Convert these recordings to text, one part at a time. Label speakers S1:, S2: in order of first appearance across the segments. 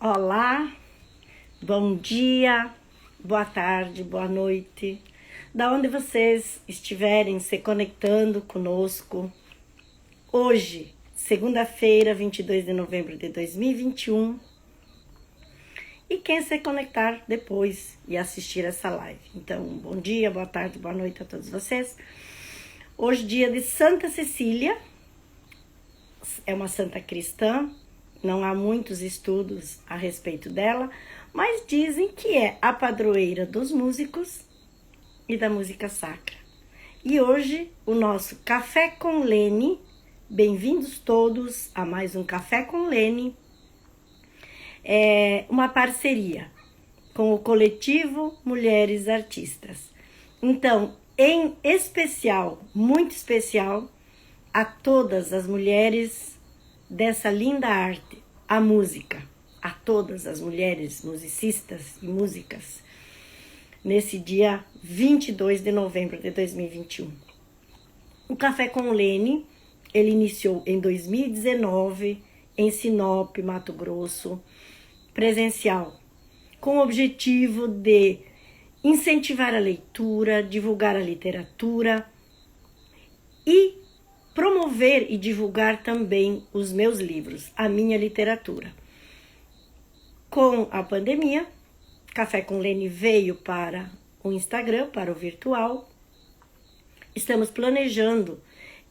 S1: Olá, bom dia, boa tarde, boa noite. Da onde vocês estiverem se conectando conosco, hoje, segunda-feira, 22 de novembro de 2021, e quem se conectar depois e assistir essa live. Então, bom dia, boa tarde, boa noite a todos vocês. Hoje, dia de Santa Cecília, é uma santa cristã. Não há muitos estudos a respeito dela, mas dizem que é a padroeira dos músicos e da música sacra. E hoje o nosso Café com Lene, bem-vindos todos a mais um Café com Lene, é uma parceria com o coletivo Mulheres Artistas. Então, em especial, muito especial, a todas as mulheres dessa linda arte, a música, a todas as mulheres musicistas e músicas, nesse dia 22 de novembro de 2021. O Café com Lene, ele iniciou em 2019, em Sinop, Mato Grosso, presencial, com o objetivo de incentivar a leitura, divulgar a literatura e promover e divulgar também os meus livros, a minha literatura. Com a pandemia, Café com Lene veio para o Instagram, para o virtual. Estamos planejando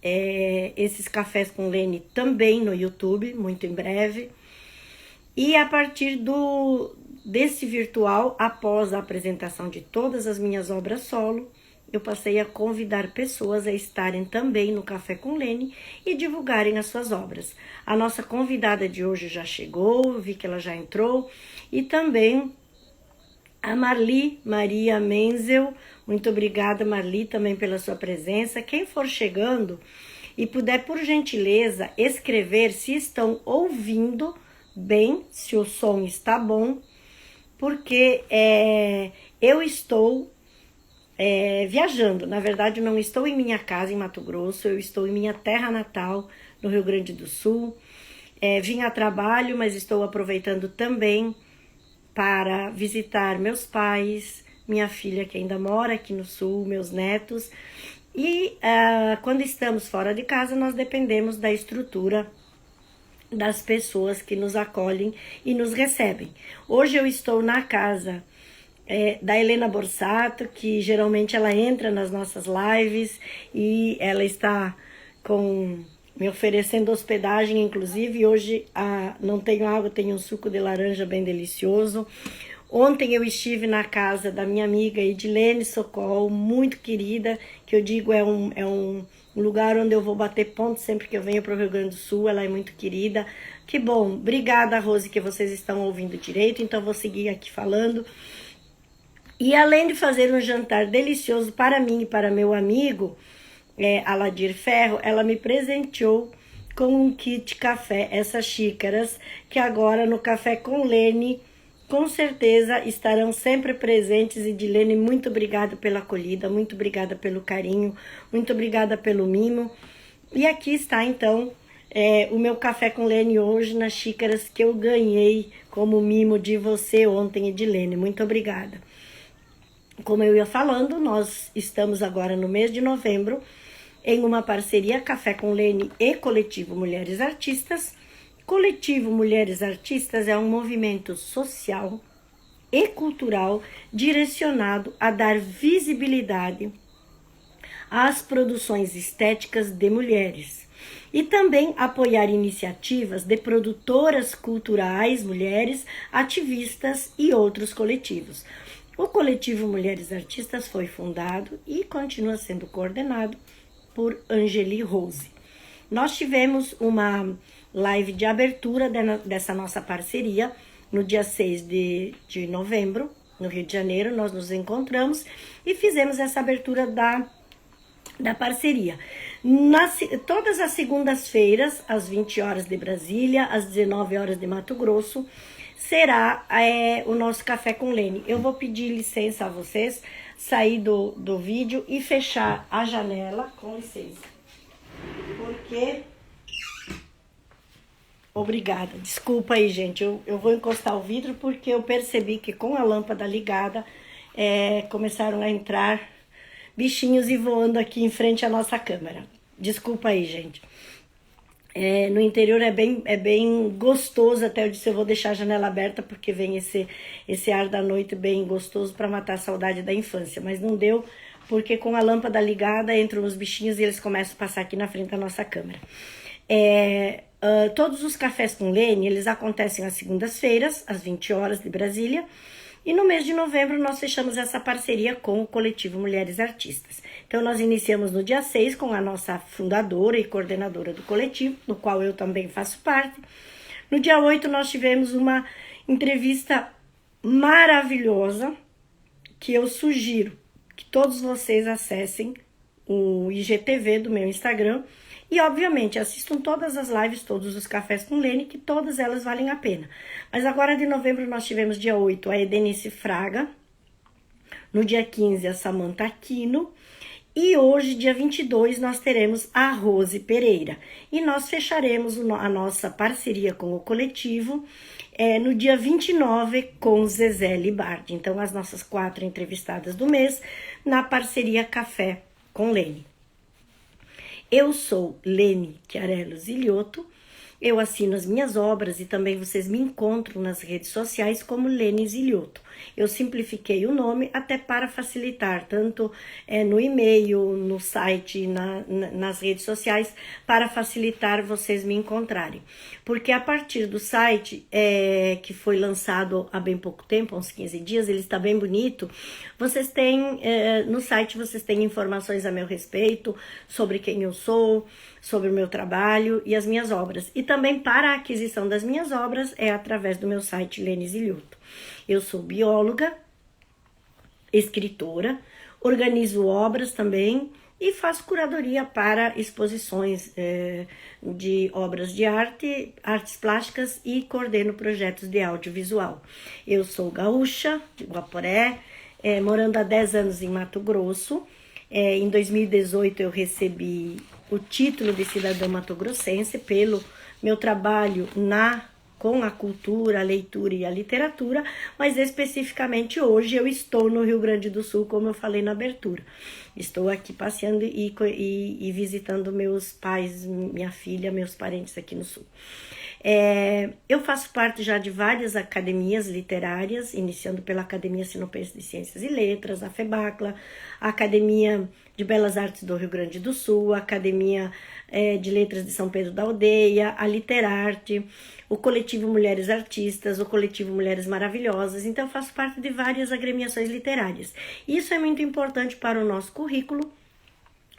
S1: esses Cafés com Lene também no YouTube, muito em breve. E a partir desse virtual, após a apresentação de todas as minhas obras solo, eu passei a convidar pessoas a estarem também no Café com Lene e divulgarem as suas obras. A nossa convidada de hoje já chegou, vi que ela já entrou, e também a Marli Maria Menzel. Muito obrigada, Marli, também pela sua presença. Quem for chegando e puder, por gentileza, escrever se estão ouvindo bem, se o som está bom, porque eu estou viajando. Na verdade, não estou em minha casa em Mato Grosso, eu estou em minha terra natal, no Rio Grande do Sul. Vim a trabalho, mas estou aproveitando também para visitar meus pais, minha filha que ainda mora aqui no Sul, meus netos. E quando estamos fora de casa, nós dependemos da estrutura das pessoas que nos acolhem e nos recebem. Hoje eu estou na casa da Helena Borsato, que geralmente ela entra nas nossas lives e ela está me oferecendo hospedagem, inclusive. Hoje não tenho água, tenho um suco de laranja bem delicioso. Ontem eu estive na casa da minha amiga Edilene Socol, muito querida, que eu digo é um lugar onde eu vou bater ponto sempre que eu venho para o Rio Grande do Sul. Ela é muito querida. Que bom, obrigada, Rose, que vocês estão ouvindo direito, então vou seguir aqui falando. E além de fazer um jantar delicioso para mim e para meu amigo, Aladir Ferro, ela me presenteou com um kit café, essas xícaras, que agora no Café com Lene, com certeza estarão sempre presentes. Edilene, muito obrigada pela acolhida, muito obrigada pelo carinho, muito obrigada pelo mimo. E aqui está então o meu Café com Lene hoje, nas xícaras que eu ganhei como mimo de você ontem, Edilene. Muito obrigada. Como eu ia falando, nós estamos agora no mês de novembro em uma parceria Café com Lene e Coletivo Mulheres Artistas. Coletivo Mulheres Artistas é um movimento social e cultural direcionado a dar visibilidade às produções estéticas de mulheres e também apoiar iniciativas de produtoras culturais, mulheres, ativistas e outros coletivos. O Coletivo Mulheres Artistas foi fundado e continua sendo coordenado por Angeli Rose. Nós tivemos uma live de abertura dessa nossa parceria no dia 6 de novembro, no Rio de Janeiro. Nós nos encontramos e fizemos essa abertura da parceria. Todas as segundas-feiras, às 20 horas de Brasília, às 19 horas de Mato Grosso, será o nosso Café com Lene. Eu vou pedir licença a vocês, sair do vídeo e fechar a janela, com licença. Porque Obrigada. Desculpa aí, gente. Eu vou encostar o vidro porque eu percebi que com a lâmpada ligada começaram a entrar bichinhos e voando aqui em frente à nossa câmera. Desculpa aí, gente. No interior é bem gostoso, até eu disse eu vou deixar a janela aberta porque vem esse ar da noite bem gostoso para matar a saudade da infância, mas não deu porque com a lâmpada ligada entram os bichinhos e eles começam a passar aqui na frente da nossa câmera. Todos os cafés com Lene, eles acontecem às segundas-feiras, às 20 horas de Brasília. E no mês de novembro nós fechamos essa parceria com o coletivo Mulheres Artistas. Então nós iniciamos no dia 6 com a nossa fundadora e coordenadora do coletivo, no qual eu também faço parte. No dia 8 nós tivemos uma entrevista maravilhosa que eu sugiro que todos vocês acessem o IGTV do meu Instagram e, obviamente, assistam todas as lives, todos os cafés com Lene, que todas elas valem a pena. Mas agora de novembro nós tivemos dia 8 a Edenice Fraga, no dia 15 a Samantha Aquino, e hoje, dia 22, nós teremos a Rose Pereira. E nós fecharemos a nossa parceria com o coletivo no dia 29 com Zezé Libardi. Então, as nossas 4 entrevistadas do mês na parceria Café com Lene. Eu sou Lene Chiarello Ziliotto, eu assino as minhas obras e também vocês me encontram nas redes sociais como Lene Ziliotto. Eu simplifiquei o nome até para facilitar, tanto no e-mail, no site, nas redes sociais, para facilitar vocês me encontrarem. Porque a partir do site, que foi lançado há bem pouco tempo, há uns 15 dias, ele está bem bonito, vocês têm, no site vocês têm informações a meu respeito, sobre quem eu sou, sobre o meu trabalho e as minhas obras. E também para a aquisição das minhas obras é através do meu site Lene Ziliotto. Eu sou bióloga, escritora, organizo obras também e faço curadoria para exposições de obras de arte, artes plásticas e coordeno projetos de audiovisual. Eu sou gaúcha, de Guaporé, morando há 10 anos em Mato Grosso. Em 2018 eu recebi o título de cidadã mato-grossense pelo meu trabalho com a cultura, a leitura e a literatura, mas especificamente hoje eu estou no Rio Grande do Sul, como eu falei na abertura. Estou aqui passeando e visitando meus pais, minha filha, meus parentes aqui no Sul. Eu faço parte já de várias academias literárias, iniciando pela Academia Sinopense de Ciências e Letras, a FEBACLA, a Academia de Belas Artes do Rio Grande do Sul, a Academia de Letras de São Pedro da Aldeia, a Literarte, o Coletivo Mulheres Artistas, o Coletivo Mulheres Maravilhosas. Então eu faço parte de várias agremiações literárias. Isso é muito importante para o nosso currículo,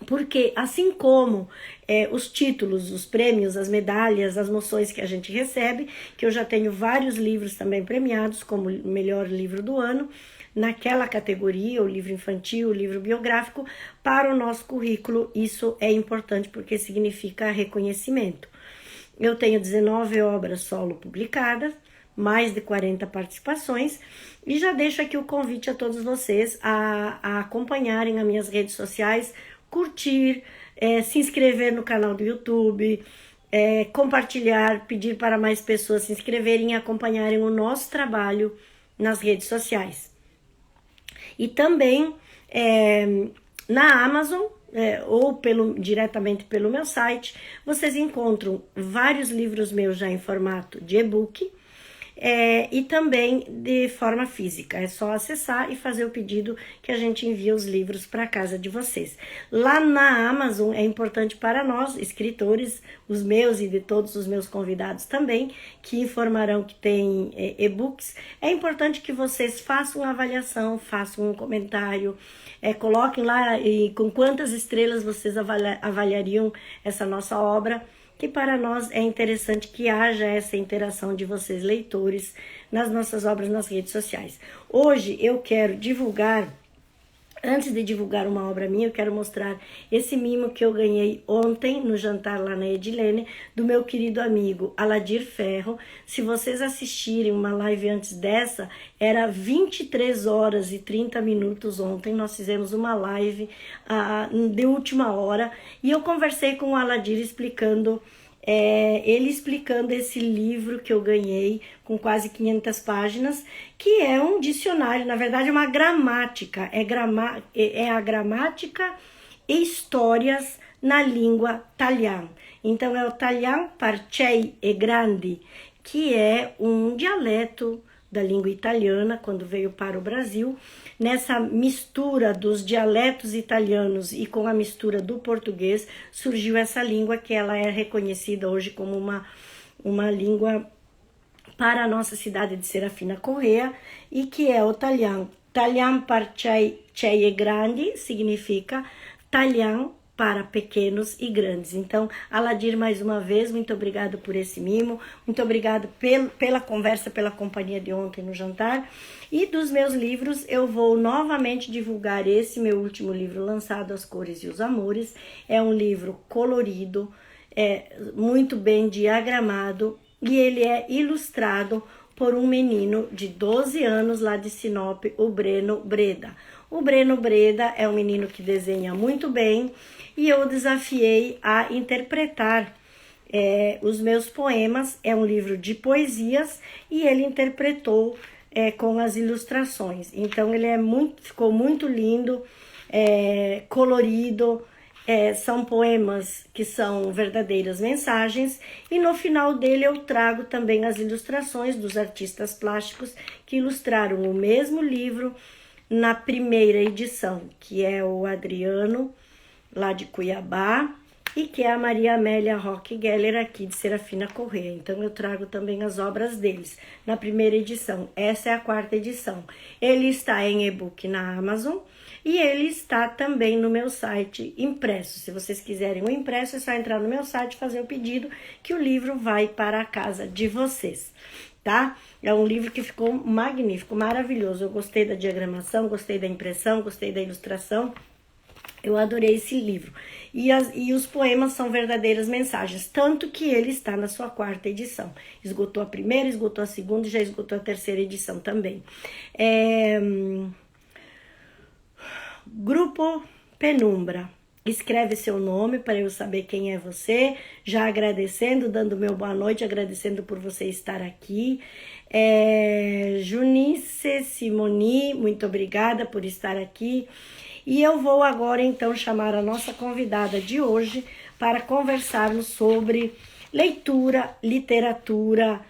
S1: porque assim como os títulos, os prêmios, as medalhas, as moções que a gente recebe, que eu já tenho vários livros também premiados como melhor livro do ano, naquela categoria, o livro infantil, o livro biográfico, para o nosso currículo isso é importante porque significa reconhecimento. Eu tenho 19 obras solo publicadas, mais de 40 participações, e já deixo aqui o convite a todos vocês a acompanharem as minhas redes sociais, curtir, se inscrever no canal do YouTube, compartilhar, pedir para mais pessoas se inscreverem e acompanharem o nosso trabalho nas redes sociais. E também na Amazon, ou diretamente pelo meu site, vocês encontram vários livros meus já em formato de e-book, e também de forma física. É só acessar e fazer o pedido que a gente envia os livros para casa de vocês. Lá na Amazon é importante para nós, escritores, os meus e de todos os meus convidados também, que informarão que tem e-books. É importante que vocês façam uma avaliação, façam um comentário, coloquem lá e com quantas estrelas vocês avaliariam essa nossa obra, que para nós é interessante que haja essa interação de vocês, leitores, nas nossas obras nas redes sociais. Hoje eu quero divulgar, antes de divulgar uma obra minha, eu quero mostrar esse mimo que eu ganhei ontem no jantar lá na Edilene, do meu querido amigo Aladir Ferro. Se vocês assistirem uma live antes dessa, era 23 horas e 30 minutos ontem, nós fizemos uma live de última hora, e eu conversei com o Aladir explicando ele explicando esse livro que eu ganhei, com quase 500 páginas, que é um dicionário, na verdade é uma gramática, é a gramática e histórias na língua italiana. Então é o italiano parcei e grande, que é um dialeto da língua italiana, quando veio para o Brasil. Nessa mistura dos dialetos italianos e com a mistura do português, surgiu essa língua que ela é reconhecida hoje como uma língua para a nossa cidade de Serafina Corrêa, e que é o italiano. Italiano parcei e grande significa italiano para pequenos e grandes. Então, Aladir, mais uma vez, muito obrigado por esse mimo, muito obrigado pela conversa, pela companhia de ontem no jantar. E dos meus livros, eu vou novamente divulgar esse meu último livro lançado, As Cores e os Amores. É um livro colorido, muito bem diagramado, e ele é ilustrado por um menino de 12 anos lá de Sinop, o Breno Breda. O Breno Breda é um menino que desenha muito bem, e eu o desafiei a interpretar os meus poemas. É um livro de poesias e ele interpretou com as ilustrações. Então ele ficou muito lindo, colorido. São poemas que são verdadeiras mensagens, e no final dele eu trago também as ilustrações dos artistas plásticos que ilustraram o mesmo livro na primeira edição, que é o Adriano, lá de Cuiabá, e que é a Maria Amélia Roque Geller, aqui de Serafina Corrêa. Então eu trago também as obras deles na primeira edição. Essa é a quarta edição. Ele está em e-book na Amazon, e ele está também no meu site impresso. Se vocês quiserem o impresso, é só entrar no meu site e fazer o pedido, que o livro vai para a casa de vocês, tá? É um livro que ficou magnífico, maravilhoso. Eu gostei da diagramação, gostei da impressão, gostei da ilustração. Eu adorei esse livro. E os poemas são verdadeiras mensagens, tanto que ele está na sua quarta edição. Esgotou a primeira, esgotou a segunda e já esgotou a terceira edição também. Grupo Penumbra. Escreve seu nome para eu saber quem é você, já agradecendo, dando meu boa noite, agradecendo por você estar aqui. Junice Simoni, muito obrigada por estar aqui. E eu vou agora então chamar a nossa convidada de hoje para conversarmos sobre leitura, literatura,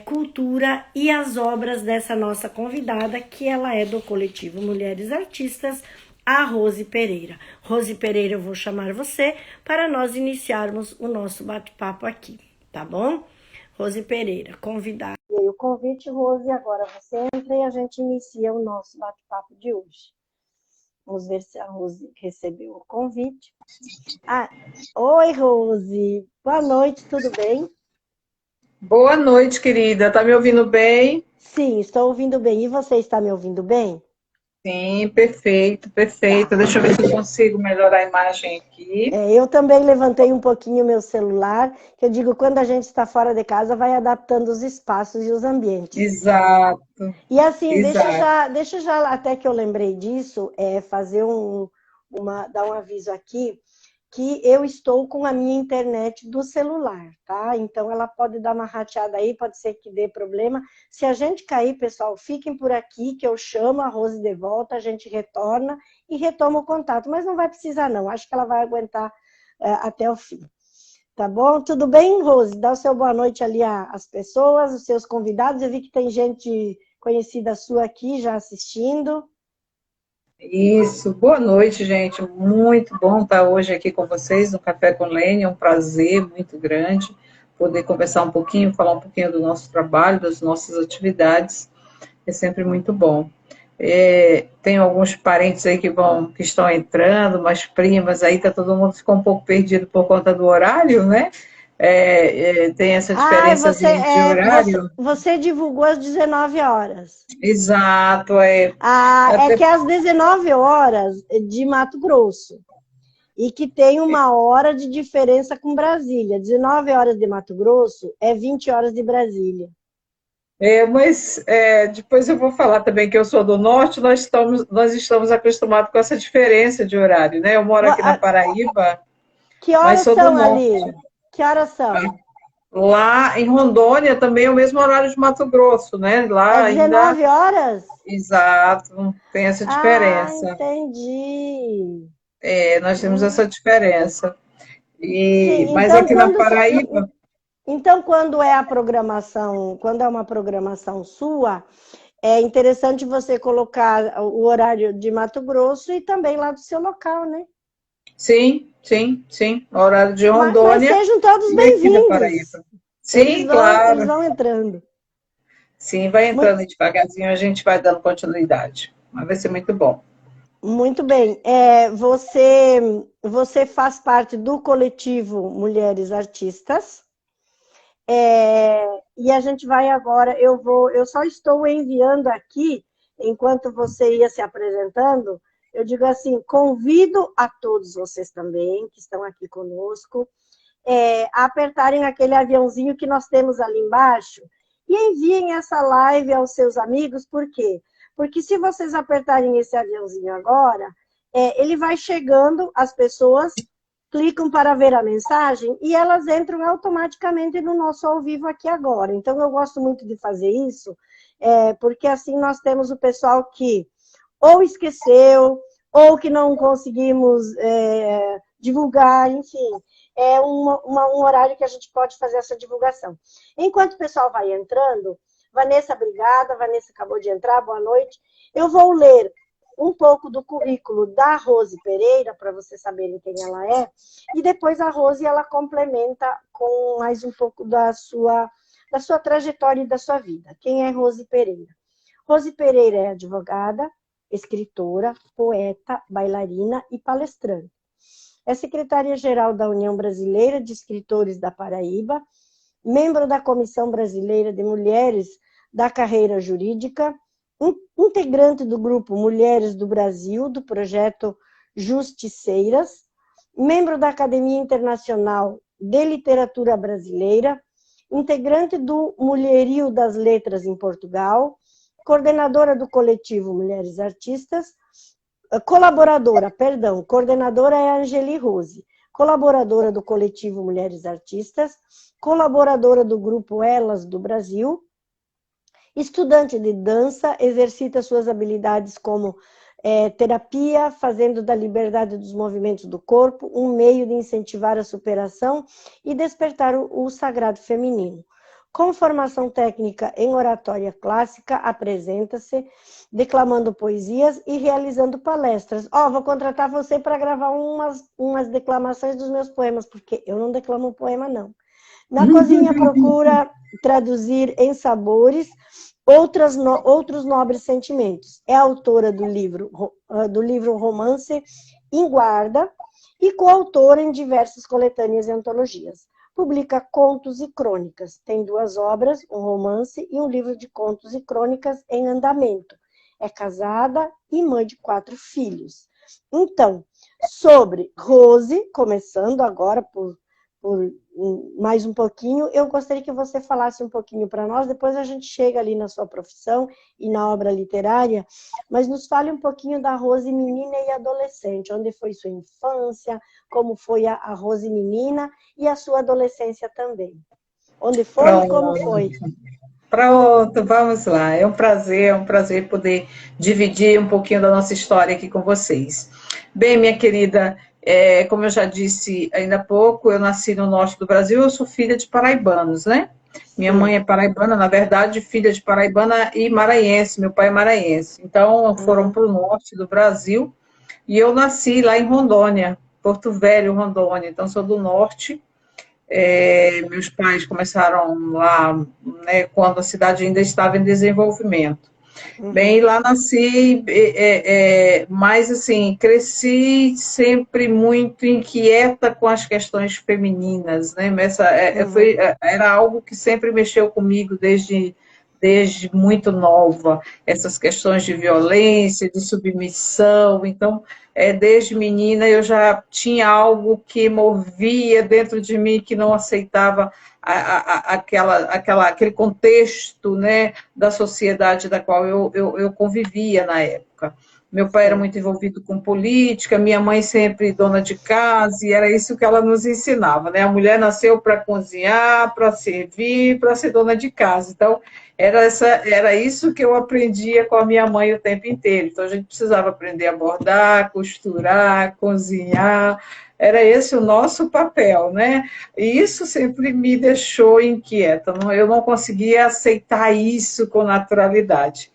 S1: cultura e as obras dessa nossa convidada, que ela é do coletivo Mulheres Artistas, a Rose Pereira. Rose Pereira, eu vou chamar você para nós iniciarmos o nosso bate-papo aqui, tá bom? Rose Pereira, convidada. E aí o convite, Rose, agora você entra e a gente inicia o nosso bate-papo de hoje. Vamos ver se a Rose recebeu o convite. Oi, Rose. Boa noite, tudo bem?
S2: Boa noite, querida. Tá me ouvindo bem?
S1: Sim, estou ouvindo bem. E você está me ouvindo bem?
S2: Sim, perfeito, perfeito.
S1: Tá.
S2: Deixa eu ver se eu consigo melhorar a imagem aqui.
S1: Eu também levantei um pouquinho o meu celular, que eu digo, quando a gente está fora de casa, vai adaptando os espaços e os ambientes.
S2: Exato,
S1: E assim,
S2: exato.
S1: deixa já, até que eu lembrei disso, fazer dar um aviso aqui, que eu estou com a minha internet do celular, tá? Então ela pode dar uma rateada aí, pode ser que dê problema. Se a gente cair, pessoal, fiquem por aqui, que eu chamo a Rose de volta, a gente retorna e retoma o contato, mas não vai precisar não, acho que ela vai aguentar até o fim. Tá bom? Tudo bem, Rose? Dá o seu boa noite ali às pessoas, os seus convidados. Eu vi que tem gente conhecida sua aqui já assistindo.
S2: Isso. Boa noite, gente. Muito bom estar hoje aqui com vocês no Café com Lene. É um prazer muito grande poder conversar um pouquinho, falar um pouquinho do nosso trabalho, das nossas atividades. É sempre muito bom. Tenho alguns parentes aí que estão entrando, umas primas aí, tá todo mundo ficou um pouco perdido por conta do horário, né? Tem essa diferença de horário.
S1: Você divulgou às 19 horas.
S2: Exato,
S1: É que é às 19 horas de Mato Grosso. E que tem uma hora de diferença com Brasília. 19 horas de Mato Grosso é 20 horas de Brasília.
S2: Mas depois eu vou falar também que eu sou do norte, nós estamos acostumados com essa diferença de horário, né? Eu moro aqui na Paraíba,
S1: Que horas
S2: mas sou do
S1: são
S2: norte.
S1: ali? Que horas são?
S2: Lá em Rondônia também é o mesmo horário de Mato Grosso, né?
S1: É
S2: Lá ainda,
S1: 19 horas?
S2: exato, tem essa
S1: Ah,
S2: diferença.
S1: entendi.
S2: É, nós temos
S1: Hum,
S2: essa diferença.
S1: Sim,
S2: Mas aqui na Paraíba,
S1: então quando é a programação, quando é uma programação sua, é interessante você colocar o horário de Mato Grosso e também lá do seu local, né?
S2: sim, sim, sim, horário de
S1: Mas
S2: Rondônia
S1: sejam todos
S2: e aqui da
S1: bem-vindos.
S2: Paraíba. Sim,
S1: Eles
S2: claro.
S1: vão entrando.
S2: Sim, vai
S1: Muito,
S2: entrando devagarzinho, a gente vai dando continuidade. Mas vai ser muito bom.
S1: muito bem. Você faz parte do coletivo Mulheres Artistas. E a gente vai agora, eu só estou enviando aqui, enquanto você ia se apresentando, eu digo assim, convido a todos vocês também, que estão aqui conosco, a apertarem aquele aviãozinho que nós temos ali embaixo e enviem essa live aos seus amigos, por quê? Porque se vocês apertarem esse aviãozinho agora, ele vai chegando, as pessoas clicam para ver a mensagem e elas entram automaticamente no nosso ao vivo aqui agora. Então, eu gosto muito de fazer isso, porque assim nós temos o pessoal que ou esqueceu, ou que não conseguimos divulgar, enfim. É um horário que a gente pode fazer essa divulgação. Enquanto o pessoal vai entrando, Vanessa, obrigada. Vanessa acabou de entrar, boa noite. Eu vou ler um pouco do currículo da Rose Pereira, para vocês saberem quem ela é, e depois a Rose ela complementa com mais um pouco da sua trajetória e da sua vida. Quem é Rose Pereira? Rose Pereira é advogada, escritora, poeta, bailarina e palestrante. É secretária-geral da União Brasileira de Escritores da Paraíba, membro da Comissão Brasileira de Mulheres da Carreira Jurídica, integrante do grupo Mulheres do Brasil, do projeto Justiceiras, membro da Academia Internacional de Literatura Brasileira, integrante do Mulherio das Letras em Portugal, coordenadora do coletivo Mulheres Artistas, coordenadora é a Angeli Rose, colaboradora do coletivo Mulheres Artistas, colaboradora do grupo Elas do Brasil, estudante de dança, exercita suas habilidades como terapia, fazendo da liberdade dos movimentos do corpo um meio de incentivar a superação e despertar o sagrado feminino. Com formação técnica em oratória clássica, apresenta-se declamando poesias e realizando palestras. Vou contratar você para gravar umas declamações dos meus poemas, porque eu não declamo poema, não. Na cozinha, procura traduzir em sabores outros nobres sentimentos. É autora do livro Romance em Guarda e coautora em diversas coletâneas e antologias. Publica contos e crônicas. Tem 2 obras, um romance e um livro de contos e crônicas em andamento. É casada e mãe de 4 filhos. Então, sobre Rose, começando agora por mais um pouquinho, eu gostaria que você falasse um pouquinho para nós, depois a gente chega ali na sua profissão e na obra literária, mas nos fale um pouquinho da Rose menina e adolescente, onde foi sua infância, como foi a Rose menina e a sua adolescência também. Onde foi e como
S2: Pronto,
S1: foi?
S2: pronto, vamos lá. É um prazer poder dividir um pouquinho da nossa história aqui com vocês. Bem, minha querida, como eu já disse ainda há pouco, eu nasci no norte do Brasil, eu sou filha de paraibanos, né? Minha mãe
S1: Sim.
S2: é paraibana, na verdade, filha de paraibana e maranhense, meu pai é maranhense. Então, foram para o norte do Brasil e eu nasci lá em Rondônia, Porto Velho, Rondônia. Então, sou do norte. Meus pais começaram lá, né, quando a cidade ainda estava em desenvolvimento. Bem,
S1: Uhum.
S2: lá nasci, mas assim, cresci sempre muito inquieta com as questões femininas, né?
S1: Uhum.
S2: Era algo que sempre mexeu comigo desde muito nova, essas questões de violência, de submissão. Então, desde menina eu já tinha algo que movia dentro de mim que não aceitava aquele contexto, né, da sociedade da qual eu convivia na época. Meu pai era
S1: Sim.
S2: muito envolvido com política, minha mãe sempre dona de casa, e era isso que ela nos ensinava, né? A mulher nasceu para cozinhar, para servir, para ser dona de casa. Então, era isso que eu aprendia com a minha mãe o tempo inteiro. Então, a gente precisava aprender a bordar, costurar, cozinhar. Era esse o nosso papel, né? E isso sempre me deixou inquieta. Eu não conseguia aceitar isso com naturalidade.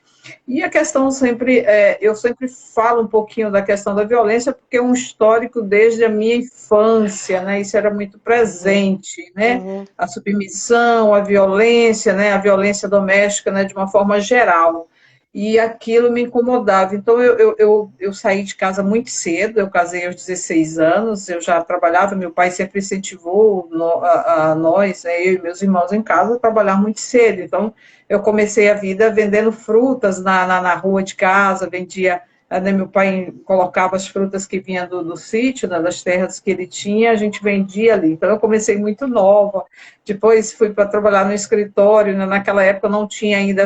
S2: E a questão sempre, eu sempre falo um pouquinho da questão da violência, porque é um histórico desde a minha infância, né? Isso era muito
S1: Uhum.
S2: presente, né?
S1: Uhum.
S2: A submissão, a violência, né? A violência doméstica, né? De uma forma geral. E aquilo me incomodava. Então, eu saí de casa muito cedo, eu casei aos 16 anos, eu já trabalhava, meu pai sempre incentivou a nós, né, eu e meus irmãos em casa, a trabalhar muito cedo. Então, eu comecei a vida vendendo frutas na rua de casa, vendia, né, meu pai colocava as frutas que vinham do sítio, né, das terras que ele tinha, a gente vendia ali. Então, eu comecei muito nova, depois fui para trabalhar no escritório, né, naquela época não tinha ainda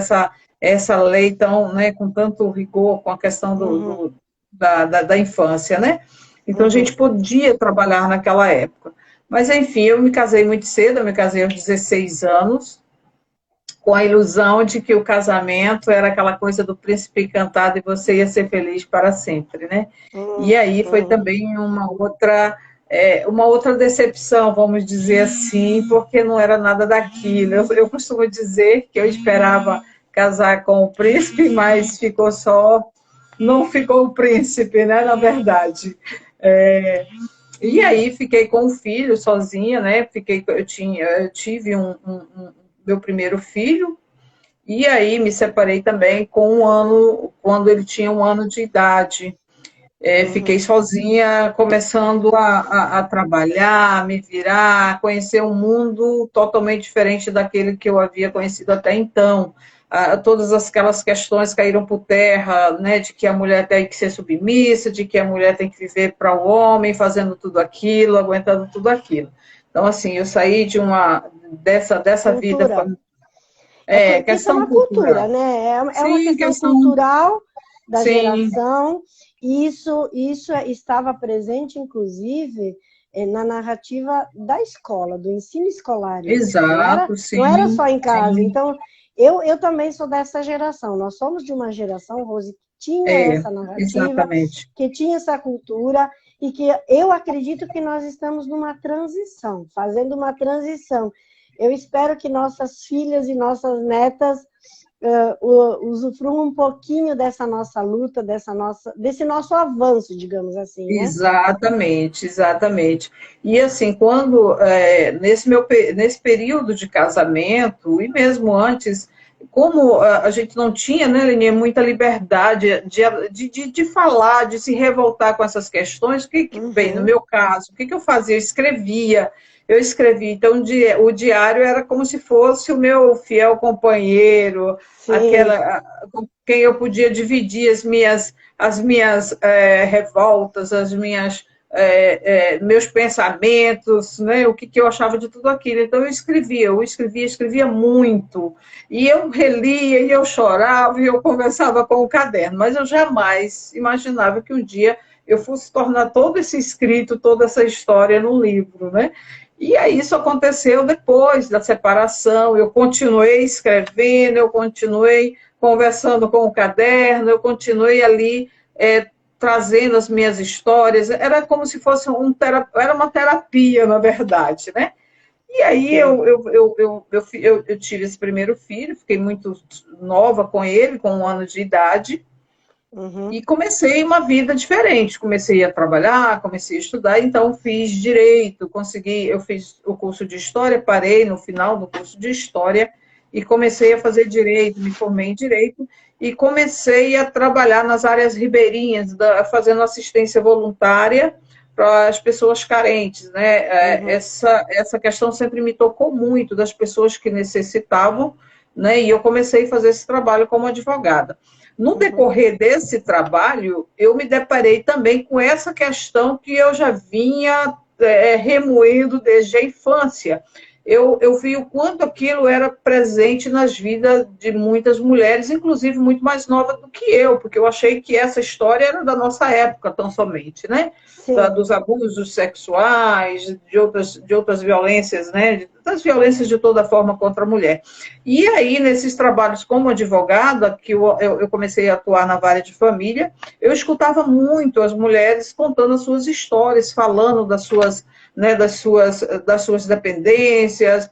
S2: essa lei tão, né, com tanto rigor com a questão
S1: Uhum.
S2: da infância, né? Então, a
S1: Uhum.
S2: gente podia trabalhar naquela época. Mas, enfim, eu me casei muito cedo, eu me casei aos 16 anos, com a ilusão de que o casamento era aquela coisa do príncipe encantado e você ia ser feliz para sempre, né? E aí foi
S1: Uhum.
S2: também uma outra decepção, vamos dizer assim, porque não era nada daquilo. Eu costumo dizer que eu esperava casar com o príncipe, mas ficou só, não ficou o príncipe, né? Na verdade. E aí fiquei com o filho sozinha, né? Eu tive meu primeiro filho, e aí me separei também com um ano, quando ele tinha um ano de idade. Fiquei
S1: Uhum.
S2: sozinha, começando a trabalhar, a me virar, a conhecer um mundo totalmente diferente daquele que eu havia conhecido até então. Todas aquelas questões caíram por terra, né, de que a mulher tem que ser submissa, de que a mulher tem que viver para o homem, fazendo tudo aquilo, aguentando tudo aquilo. Então, assim, eu saí dessa vida,
S1: Cultura. Porque isso é
S2: questão
S1: uma cultura,
S2: cultural.
S1: né? É uma
S2: Sim,
S1: questão
S2: questão,
S1: cultural da
S2: sim,
S1: geração. E isso estava presente, inclusive, na narrativa da escola, do ensino escolar mesmo.
S2: exato,
S1: Não era
S2: sim,
S1: só em casa.
S2: sim.
S1: Então, eu também sou dessa geração. Nós somos de uma geração, Rose, que tinha essa narrativa,
S2: Exatamente.
S1: que tinha essa cultura, e que eu acredito que nós estamos numa transição, fazendo uma transição. Eu espero que nossas filhas e nossas netas usufruam um pouquinho dessa nossa luta, desse nosso avanço, digamos assim, né?
S2: Exatamente, exatamente. E assim, nesse período de casamento, e mesmo antes, como a gente não tinha, né, Leninha, muita liberdade de falar, de se revoltar com essas questões, bem, no
S1: Uhum.
S2: meu caso, o que eu fazia? Eu escrevia, então o diário era como se fosse o meu fiel companheiro,
S1: Sim.
S2: com quem eu podia dividir as minhas revoltas, meus pensamentos, né, o que eu achava de tudo aquilo. Então eu escrevia muito. E eu relia, e eu chorava, e eu conversava com o caderno. Mas eu jamais imaginava que um dia eu fosse tornar todo esse escrito, toda essa história num livro, né? E aí isso aconteceu depois da separação. Eu continuei escrevendo, eu continuei conversando com o caderno, eu continuei ali trazendo as minhas histórias. Era como se fosse era uma terapia, na verdade, né? E aí
S1: Sim.
S2: eu tive esse primeiro filho, fiquei muito nova com ele, com 1 ano de idade,
S1: Uhum.
S2: e comecei uma vida diferente. Comecei a trabalhar, comecei a estudar, então fiz direito, eu fiz o curso de história, parei no final do curso de história e comecei a fazer direito, me formei em direito e comecei a trabalhar nas áreas ribeirinhas, fazendo assistência voluntária para as pessoas carentes, né?
S1: Uhum.
S2: Essa questão sempre me tocou muito das pessoas que necessitavam, né? E eu comecei a fazer esse trabalho como advogada. No
S1: Uhum.
S2: decorrer desse trabalho, eu me deparei também com essa questão que eu já vinha remoendo desde a infância, eu vi o quanto aquilo era presente nas vidas de muitas mulheres, inclusive muito mais novas do que eu, porque eu achei que essa história era da nossa época, tão somente, né?
S1: Sim.
S2: Dos abusos sexuais, de outras violências, né? Das violências de toda forma contra a mulher. E aí, nesses trabalhos como advogada, que eu comecei a atuar na vara de família, eu escutava muito as mulheres contando as suas histórias, falando das suas, né, das suas dependências,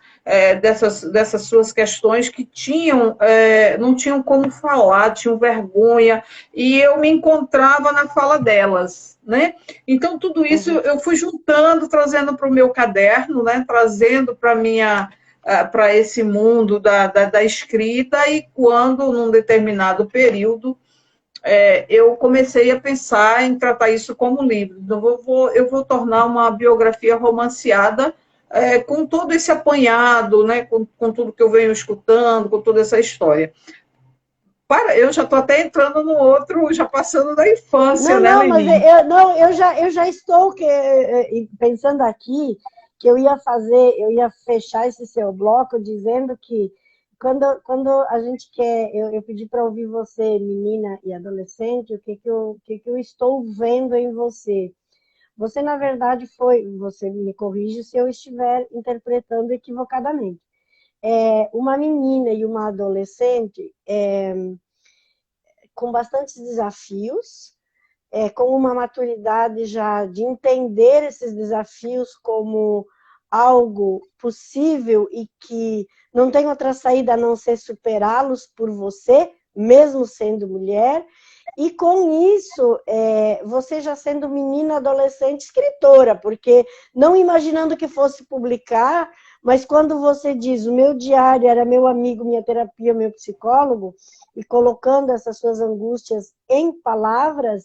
S2: dessas suas questões que não tinham como falar, tinham vergonha, e eu me encontrava na fala delas, né? Então, tudo isso
S1: Uhum.
S2: eu fui juntando, trazendo para o meu caderno, né? Trazendo para esse mundo da escrita, e quando, num determinado período, eu comecei a pensar em tratar isso como livro. Então, eu vou tornar uma biografia romanceada, com todo esse apanhado, né, com tudo que eu venho escutando, com toda essa história. Eu já estou até entrando no outro, já passando da infância,
S1: Não,
S2: né,
S1: não, mas
S2: Lenin?
S1: não, eu já estou pensando aqui que eu ia fechar esse seu bloco dizendo que quando a gente quer, eu pedi para ouvir você, menina e adolescente, o que eu estou vendo em você. Você, na verdade, você me corrige se eu estiver interpretando equivocadamente. Uma menina e uma adolescente com bastantes desafios, com uma maturidade já de entender esses desafios como algo possível e que não tem outra saída a não ser superá-los por você, mesmo sendo mulher. E com isso, você já sendo menina, adolescente, escritora, porque não imaginando que fosse publicar, mas quando você diz, o meu diário era meu amigo, minha terapia, meu psicólogo, e colocando essas suas angústias em palavras,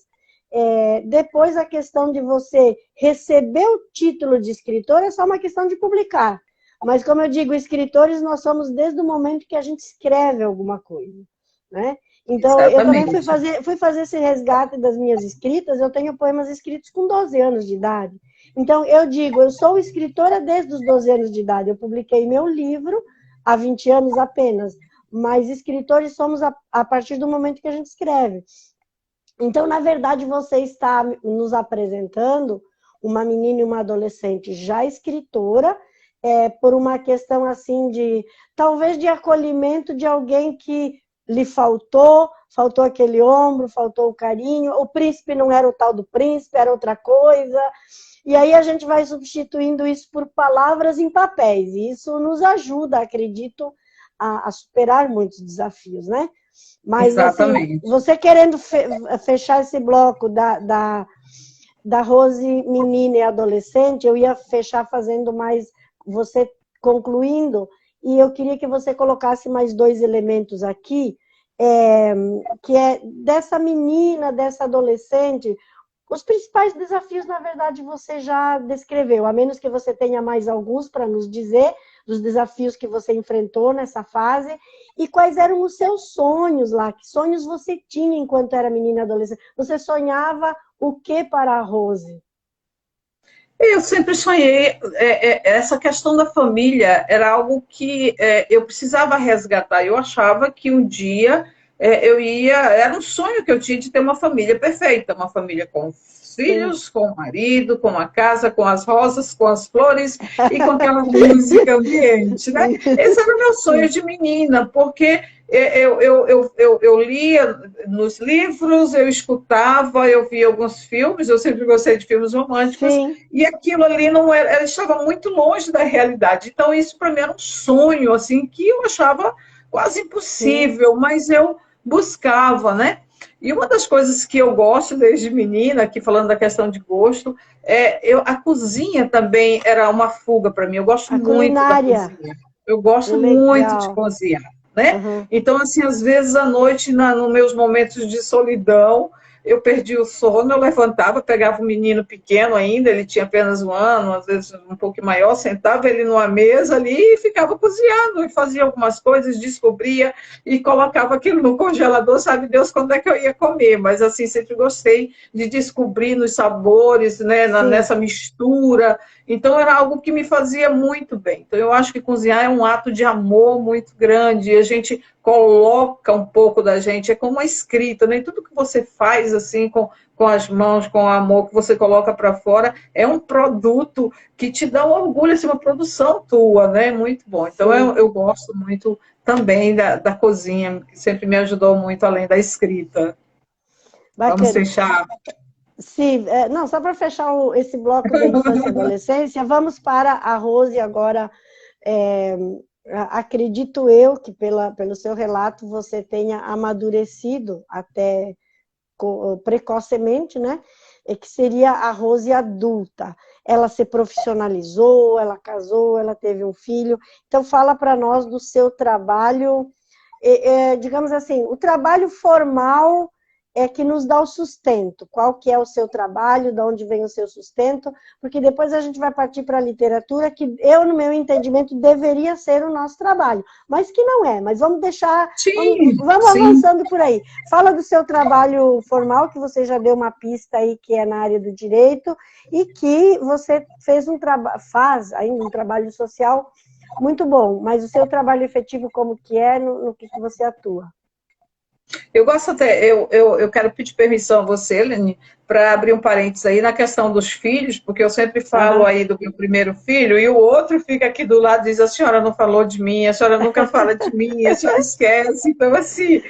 S1: depois a questão de você receber o título de escritor é só uma questão de publicar. Mas, como eu digo, escritores nós somos desde o momento que a gente escreve alguma coisa, né? Então, eu também
S2: Exatamente.
S1: fui fazer esse resgate das minhas escritas. Eu tenho poemas escritos com 12 anos de idade. Então, eu digo, eu sou escritora desde os 12 anos de idade. Eu publiquei meu livro há 20 anos apenas. Mas escritores somos a partir do momento que a gente escreve. Então, na verdade, você está nos apresentando uma menina e uma adolescente já escritora, por uma questão assim talvez de acolhimento de alguém que lhe faltou aquele ombro, faltou o carinho, o príncipe não era o tal do príncipe, era outra coisa, e aí a gente vai substituindo isso por palavras em papéis, e isso nos ajuda, acredito, a superar muitos desafios, né? Mas, assim,
S2: Exatamente.
S1: você querendo fechar esse bloco da Rose menina e adolescente, eu ia fechar fazendo mais, você concluindo, e eu queria que você colocasse mais dois elementos aqui, que é dessa menina, dessa adolescente. Os principais desafios, na verdade, você já descreveu, a menos que você tenha mais alguns para nos dizer dos desafios que você enfrentou nessa fase e quais eram os seus sonhos lá, que sonhos você tinha enquanto era menina e adolescente. Você sonhava o que para a Rose?
S2: Eu sempre sonhei, essa questão da família era algo que eu precisava resgatar. Eu achava que um dia era um sonho que eu tinha de ter uma família perfeita, uma família com
S1: Sim.
S2: filhos, com o marido, com a casa, com as rosas, com as flores e com aquela música ambiente, né? Esse era o meu sonho
S1: Sim.
S2: de menina, porque eu lia nos livros, eu escutava, eu via alguns filmes, eu sempre gostei de filmes românticos,
S1: Sim.
S2: e aquilo ali não era, ela estava muito longe da realidade. Então, isso para mim era um sonho, assim, que eu achava quase
S1: Sim.
S2: impossível, mas eu buscava, né? E uma das coisas que eu gosto desde menina, aqui falando da questão de gosto, a cozinha também era uma fuga para mim. Eu gosto
S1: A
S2: muito da
S1: culinária.
S2: cozinha. Eu gosto muito de
S1: Legal.
S2: cozinhar, né?
S1: Uhum.
S2: Então, assim, às vezes à noite, nos meus momentos de solidão, eu perdi o sono, eu levantava, pegava um menino pequeno ainda, ele tinha apenas um ano, às vezes um pouco maior, sentava ele numa mesa ali e ficava cozinhando, e fazia algumas coisas, descobria e colocava aquilo no congelador, sabe Deus quando é que eu ia comer, mas assim, sempre gostei de descobrir nos sabores, né,
S1: Sim.
S2: nessa mistura, Então era algo que me fazia muito bem. Então eu acho que cozinhar é um ato de amor muito grande, e a gente coloca um pouco da gente, é como uma escrita, nem tudo que você faz assim com as mãos, com o amor que você coloca para fora, é um produto que te dá um orgulho, assim, uma produção tua, né? Muito bom. Então eu gosto muito também da cozinha, que sempre me ajudou muito além da escrita. Vamos
S1: Bacana.
S2: fechar.
S1: Sim, não, só para fechar esse bloco da infância e adolescência, vamos para a Rose agora. É, acredito eu que pelo seu relato você tenha amadurecido até precocemente, né? É que seria a Rose adulta. Ela se profissionalizou, ela casou, ela teve um filho. Então fala para nós do seu trabalho, digamos assim, o trabalho formal é que nos dá o sustento. Qual que é o seu trabalho, de onde vem o seu sustento, porque depois a gente vai partir para a literatura, que eu, no meu entendimento, deveria ser o nosso trabalho, mas que não é. Mas vamos deixar,
S2: Sim,
S1: vamos
S2: sim.
S1: avançando por aí. Fala do seu trabalho formal, que você já deu uma pista aí, que é na área do direito, e que você faz ainda um trabalho social muito bom, mas o seu trabalho efetivo como que é, no que você atua?
S2: Eu gosto até, eu quero pedir permissão a você, Lene, para abrir um parênteses aí na questão dos filhos, porque eu sempre falo
S1: Uhum.
S2: aí do meu primeiro filho, e o outro fica aqui do lado e diz, a senhora não falou de mim, a senhora nunca fala de mim, a senhora esquece. Então, assim,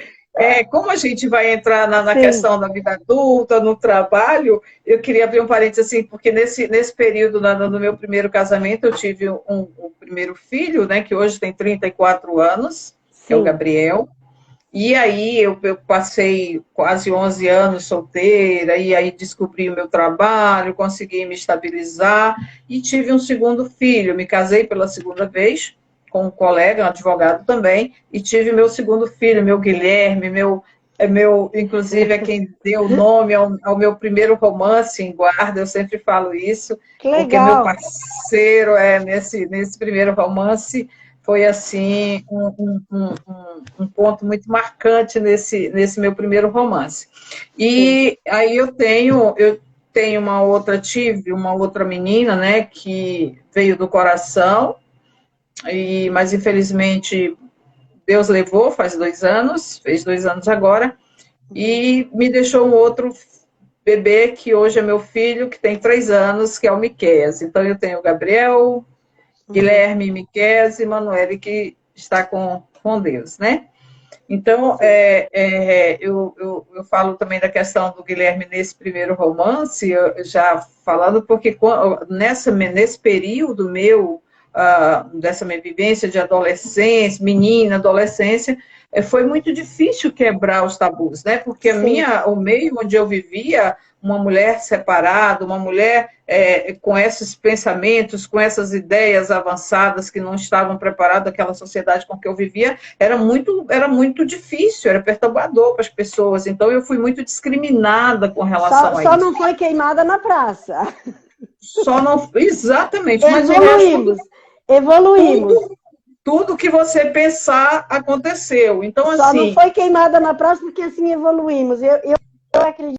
S2: como a gente vai entrar na
S1: Sim,
S2: questão da vida adulta, no trabalho, eu queria abrir um parênteses assim, porque nesse período, no meu primeiro casamento, eu tive um primeiro filho, né, que hoje tem 34 anos, que é o
S1: sim.
S2: Gabriel. E aí eu passei quase 11 anos solteira, e aí descobri o meu trabalho, consegui me estabilizar e tive um segundo filho. Me casei pela segunda vez com um colega, um advogado também, e tive meu segundo filho, meu Guilherme, inclusive é quem deu o nome ao meu primeiro romance em Guarda, eu sempre falo isso,
S1: Que
S2: porque meu
S1: legal.
S2: parceiro nesse primeiro romance foi assim um ponto muito marcante nesse meu primeiro romance.
S1: Sim.
S2: E aí tive uma outra menina, né, que veio do coração, mas infelizmente Deus levou, fez 2 anos agora,
S1: Uhum.
S2: e me deixou um outro bebê que hoje é meu filho, que tem 3 anos, que é o Miqueias. Então eu tenho o Gabriel,
S1: Uhum.
S2: Guilherme, Miqueias e Manoel, que está com Deus, né? Então,
S1: Sim.
S2: eu falo também da questão do Guilherme nesse primeiro romance, já falando, porque nesse período meu, dessa minha vivência de adolescência, menina, adolescência, foi muito difícil quebrar os tabus, né? Porque
S1: Sim.
S2: o meio onde eu vivia, uma mulher separada, uma mulher com esses pensamentos, com essas ideias avançadas que não estavam preparadas daquela sociedade com que eu vivia, era muito difícil, era perturbador para as pessoas. Então, eu fui muito discriminada com relação a
S1: Só
S2: isso.
S1: não foi queimada na praça.
S2: Só não. Exatamente, mas o resto,
S1: Evoluímos. Evoluímos.
S2: tudo, tudo que você pensar aconteceu. Então,
S1: Só não
S2: assim,
S1: foi queimada na praça porque assim evoluímos. Eu acredito.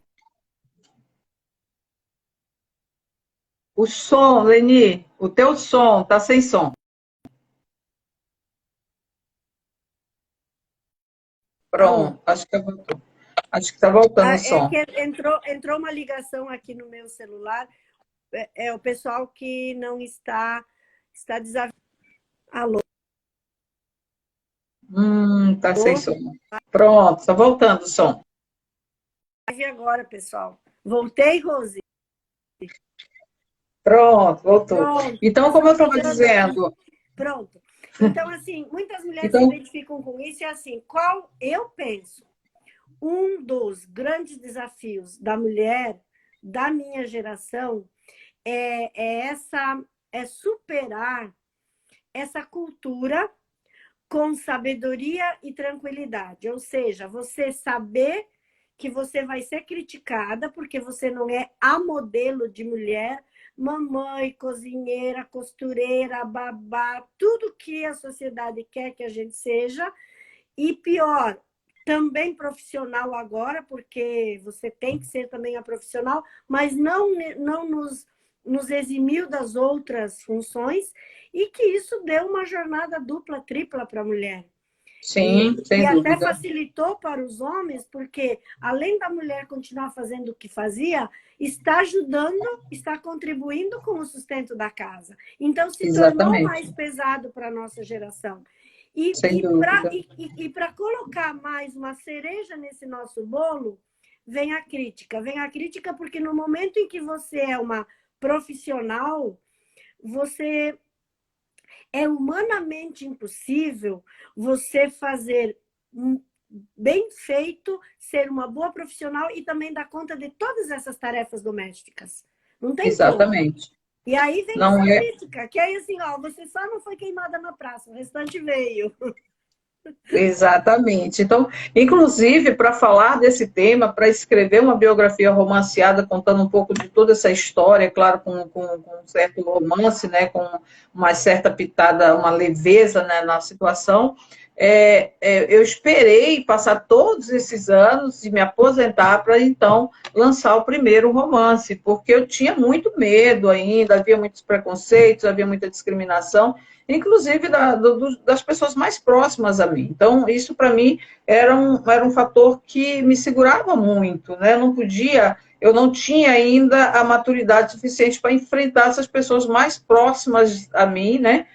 S2: o som, Leni, o teu som tá sem som.
S1: Alô.
S2: Pronto, acho que está voltando o
S1: É
S2: som.
S1: que entrou uma ligação aqui no meu celular. É o pessoal que não está desavisado. Alô.
S2: Tá sem som. Pronto, está voltando o som.
S1: E agora, pessoal? Voltei, Rose?
S2: Pronto, voltou.
S1: Pronto,
S2: Então, como eu
S1: pessoal
S2: estava
S1: ligando aqui.
S2: dizendo,
S1: Pronto. Então, assim, muitas mulheres se
S2: então,
S1: identificam com isso e assim, qual eu penso? Um dos grandes desafios da mulher da minha geração é superar essa cultura com sabedoria e tranquilidade. Ou seja, você saber que você vai ser criticada porque você não é a modelo de mulher, mamãe, cozinheira, costureira, babá, tudo que a sociedade quer que a gente seja. E pior, também profissional agora, porque você tem que ser também a profissional, mas não nos eximiu das outras funções e que isso deu uma jornada dupla, tripla para a mulher.
S2: Sim,
S1: E
S2: sem
S1: até
S2: dúvida.
S1: facilitou para os homens, porque além da mulher continuar fazendo o que fazia, está ajudando, está contribuindo com o sustento da casa. Então se tornou mais
S2: Exatamente,
S1: pesado para a nossa geração. E,
S2: sem dúvida.
S1: e para colocar mais uma cereja nesse nosso bolo, vem a crítica. Vem a crítica porque no momento em que você é uma profissional, você é humanamente impossível você fazer bem feito, ser uma boa profissional e também dar conta de todas essas tarefas domésticas. Não tem como.
S2: Exatamente.
S1: E aí vem
S2: Não
S1: essa
S2: é.
S1: crítica, que é assim, ó, você só não foi queimada na praça, o restante veio.
S2: Exatamente. Então, inclusive, para falar desse tema, para escrever uma biografia romanceada contando um pouco de toda essa história, claro, com um certo romance, né, com uma certa pitada, uma leveza, né, na situação, eu esperei passar todos esses anos e me aposentar para, então, lançar o primeiro romance, porque eu tinha muito medo ainda, havia muitos preconceitos, havia muita discriminação, inclusive das pessoas mais próximas a mim. Então, isso para mim era um fator que me segurava muito, né? Eu não tinha ainda a maturidade suficiente para enfrentar essas pessoas mais próximas a mim, né?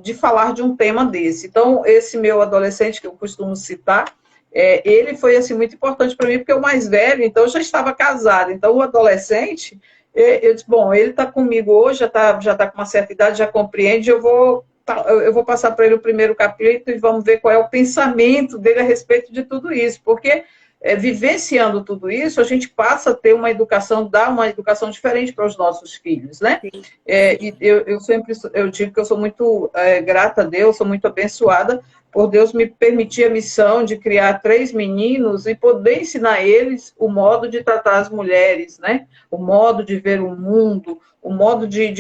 S2: De falar de um tema desse. Então, esse meu adolescente, que eu costumo citar, ele foi assim muito importante para mim, porque o mais velho, então, eu já estava casado. Então, o adolescente, eu disse, bom, ele está comigo hoje, já tá com uma certa idade, já compreende, eu vou passar para ele o primeiro capítulo e vamos ver qual é o pensamento dele a respeito de tudo isso, porque vivenciando tudo isso, a gente passa a ter uma educação, dar uma educação diferente para os nossos filhos, né?
S1: Sim,
S2: E eu sempre eu digo que eu sou muito grata a Deus, sou muito abençoada por Deus me permitir a missão de criar 3 meninos e poder ensinar eles o modo de tratar as mulheres, né? O modo de ver o mundo, o modo de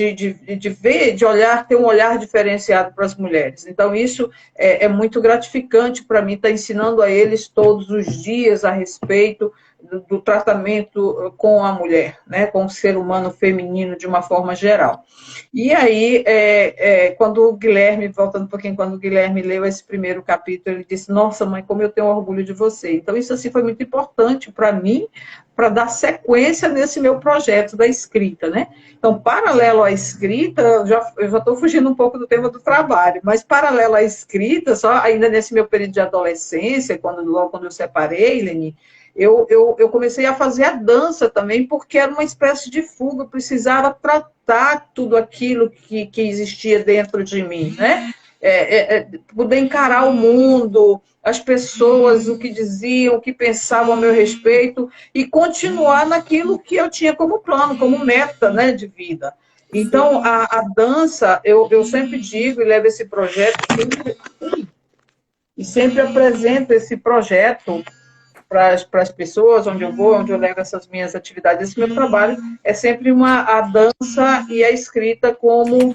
S2: ver, de olhar, ter um olhar diferenciado para as mulheres. Então, isso é muito gratificante para mim, estar ensinando a eles todos os dias a respeito do tratamento com a mulher, né, com o ser humano feminino de uma forma geral. E aí, quando o Guilherme, voltando um pouquinho, quando o Guilherme leu esse primeiro capítulo, ele disse, nossa, mãe, como eu tenho orgulho de você. Então, isso assim foi muito importante para mim, para dar sequência nesse meu projeto da escrita, né? Então, paralelo à escrita, eu já estou fugindo um pouco do tema do trabalho, mas paralelo à escrita, só ainda nesse meu período de adolescência, logo quando eu separei, Leni, eu comecei a fazer a dança também, porque era uma espécie de fuga, eu precisava tratar tudo aquilo que existia dentro de mim, né? Poder encarar o mundo, as pessoas, o que diziam, o que pensavam a meu respeito, e continuar naquilo que eu tinha como plano, como meta, né, de vida. Então,
S1: sim.
S2: a dança, eu sempre digo e levo esse projeto, e sempre apresento esse projeto para as pessoas, onde eu vou, onde eu levo essas minhas atividades. Esse meu trabalho é sempre a dança e a escrita como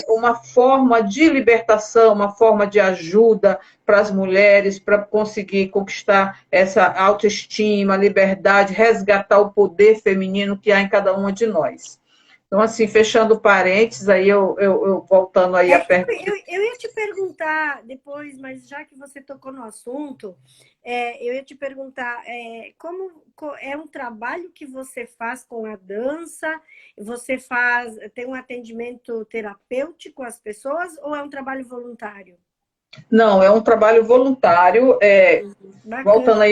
S2: uma forma de libertação, uma forma de ajuda para as mulheres, para conseguir conquistar essa autoestima, liberdade, resgatar o poder feminino que há em cada uma de nós. Então, assim, fechando parênteses, aí eu voltando aí a pergunta.
S1: Eu ia te perguntar depois, mas já que você tocou no assunto, eu ia te perguntar é um trabalho que você faz com a dança? Você tem um atendimento terapêutico às pessoas ou é um trabalho voluntário?
S2: Não, é um trabalho voluntário. Voltando
S1: Bacana.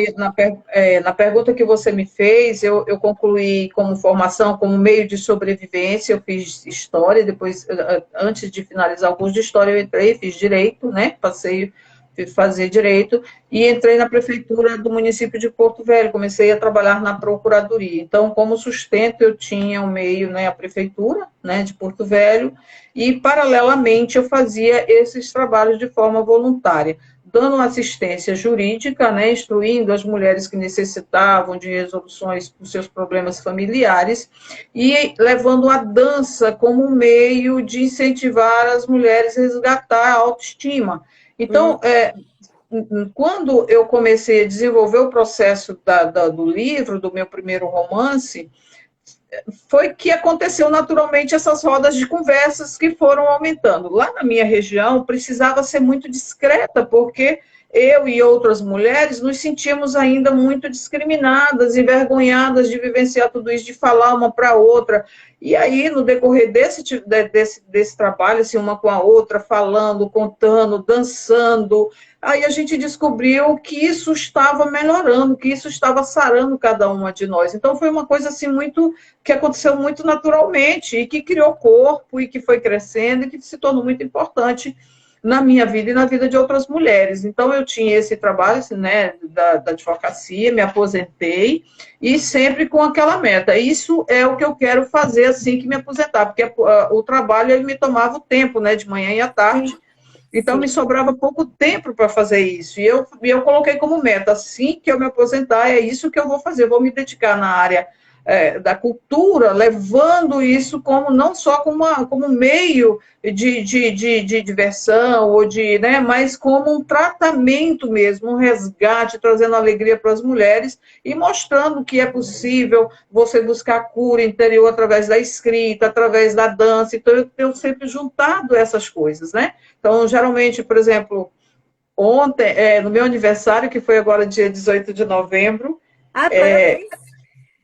S2: aí na pergunta que você me fez, eu concluí como formação, como meio de sobrevivência, eu fiz história, depois, antes de finalizar o curso de história, eu entrei, fiz direito, né? Passei a fazer direito, e entrei na prefeitura do município de Porto Velho, comecei a trabalhar na procuradoria. Então, como sustento, eu tinha um meio, né, a prefeitura, né, de Porto Velho, e, paralelamente, eu fazia esses trabalhos de forma voluntária, dando assistência jurídica, né, instruindo as mulheres que necessitavam de resoluções dos seus problemas familiares e levando a dança como meio de incentivar as mulheres a resgatar a autoestima.
S1: Hum,
S2: Então, quando eu comecei a desenvolver o processo do livro, do meu primeiro romance, foi que aconteceu naturalmente essas rodas de conversas que foram aumentando. Lá na minha região, precisava ser muito discreta, porque eu e outras mulheres nos sentimos ainda muito discriminadas, envergonhadas de vivenciar tudo isso, de falar uma para a outra. E aí, no decorrer desse trabalho, assim, uma com a outra, falando, contando, dançando, aí a gente descobriu que isso estava melhorando, que isso estava sarando cada uma de nós. Então, foi uma coisa assim muito que aconteceu muito naturalmente e que criou corpo e que foi crescendo e que se tornou muito importante na minha vida e na vida de outras mulheres. Então, eu tinha esse trabalho, assim, né, da advocacia, me aposentei e sempre com aquela meta. Isso é o que eu quero fazer assim que me aposentar, porque o trabalho ele me tomava o tempo, né, de manhã e à tarde.
S1: Sim,
S2: Então,
S1: sim.
S2: me sobrava pouco tempo para fazer isso. E eu coloquei como meta, assim que eu me aposentar, é isso que eu vou fazer. Eu vou me dedicar na área da cultura, levando isso como não só como meio de diversão, ou de, né, mas como um tratamento mesmo, um resgate, trazendo alegria para as mulheres e mostrando que é possível você buscar cura interior através da escrita, através da dança. Então, eu tenho sempre juntado essas coisas, né? Então, geralmente, por exemplo, ontem, no meu aniversário, que foi agora dia 18 de novembro,
S1: Ah, parabéns.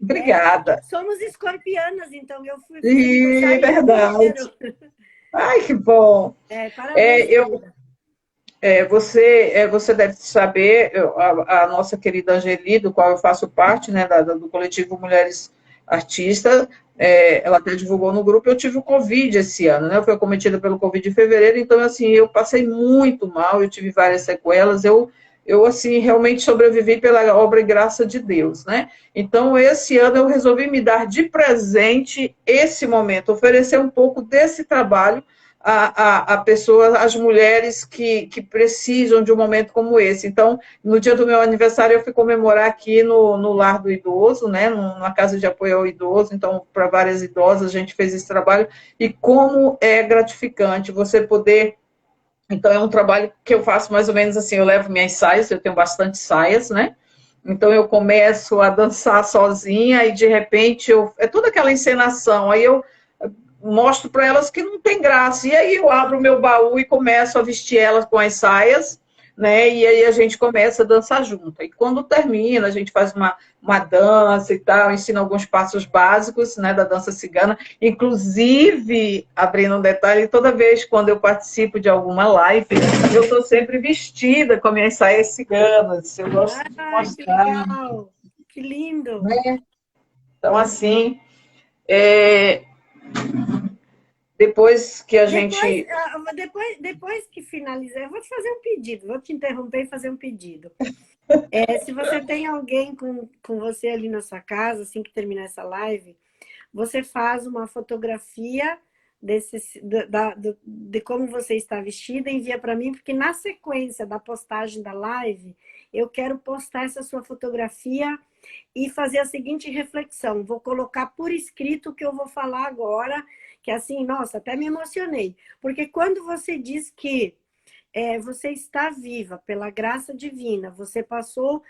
S2: obrigada.
S1: Somos escorpianas, então eu fiz
S2: E é
S1: aniversário em
S2: verdade.
S1: janeiro.
S2: Ai, que bom.
S1: Parabéns,
S2: É, eu,
S1: querida.
S2: você deve saber, a nossa querida Angeli, do qual eu faço parte, né, do coletivo Mulheres Artistas, ela até divulgou no grupo, eu tive o Covid esse ano, né, eu fui acometida pelo Covid em fevereiro, então, assim, eu passei muito mal, eu tive várias sequelas, assim, realmente sobrevivi pela obra e graça de Deus, né, então, esse ano eu resolvi me dar de presente esse momento, oferecer um pouco desse trabalho a pessoas, as mulheres que precisam de um momento como esse. Então, no dia do meu aniversário, eu fui comemorar aqui no Lar do Idoso, né, numa casa de apoio ao idoso, então, para várias idosas, a gente fez esse trabalho, e como é gratificante você poder. Então, é um trabalho que eu faço mais ou menos assim, eu levo minhas saias, eu tenho bastante saias, né, então eu começo a dançar sozinha e de repente é toda aquela encenação, aí eu mostro para elas que não tem graça. E aí eu abro o meu baú e começo a vestir elas com as saias, né? E aí a gente começa a dançar junto. E quando termina, a gente faz uma dança e tal, ensina alguns passos básicos, né, da dança cigana. Inclusive, abrindo um detalhe, toda vez quando eu participo de alguma live, eu estou sempre vestida com as minhas saias ciganas. Eu gosto de
S1: Ai, que
S2: mostrar,
S1: legal. Que lindo.
S2: né? Então, assim, é, depois que a
S1: Depois,
S2: gente.
S1: depois que finalizar, eu vou te fazer um pedido, vou te interromper e fazer um pedido. Se você tem alguém com você ali na sua casa, assim que terminar essa live, você faz uma fotografia de como você está vestida e envia para mim, porque na sequência da postagem da live, eu quero postar essa sua fotografia e fazer a seguinte reflexão. Vou colocar por escrito o que eu vou falar agora, que assim, nossa, até me emocionei. Porque quando você diz que você está viva pela graça divina, você passou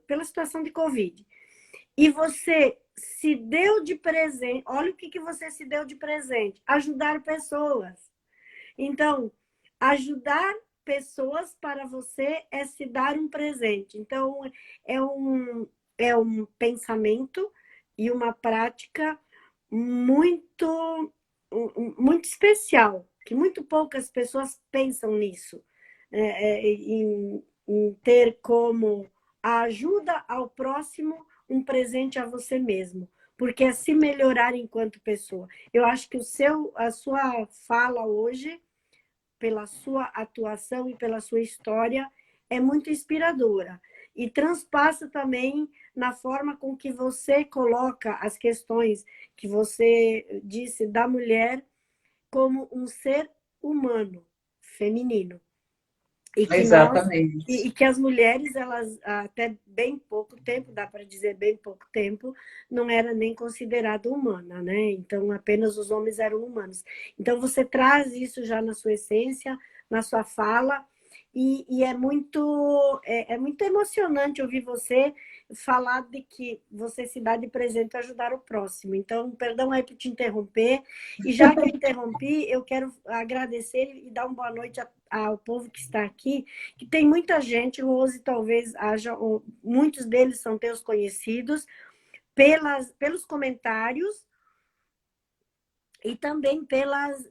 S1: pela situação de Covid, e você se deu de presente, olha o que você se deu de presente, ajudar pessoas. Então, ajudar pessoas para você é se dar um presente. Então, é um, é um pensamento e uma prática muito, muito especial, que muito poucas pessoas pensam nisso, em ter como a ajuda ao próximo um presente a você mesmo, porque é se melhorar enquanto pessoa. Eu acho que a sua fala hoje, pela sua atuação e pela sua história, é muito inspiradora. E transpassa também na forma com que você coloca as questões que você disse da mulher como um ser humano, feminino. E que nós,
S2: Exatamente.
S1: e que as mulheres, elas até bem pouco tempo, dá para dizer bem pouco tempo, não era nem considerada humana, né? Então apenas os homens eram humanos. Então você traz isso já na sua essência, na sua fala, e é muito emocionante ouvir você falar de que você se dá de presente a ajudar o próximo. Então, perdão aí por te interromper. E já que eu interrompi, eu quero agradecer e dar uma boa noite ao povo que está aqui, que tem muita gente, Rose, talvez haja, muitos deles são teus conhecidos, pelos comentários e também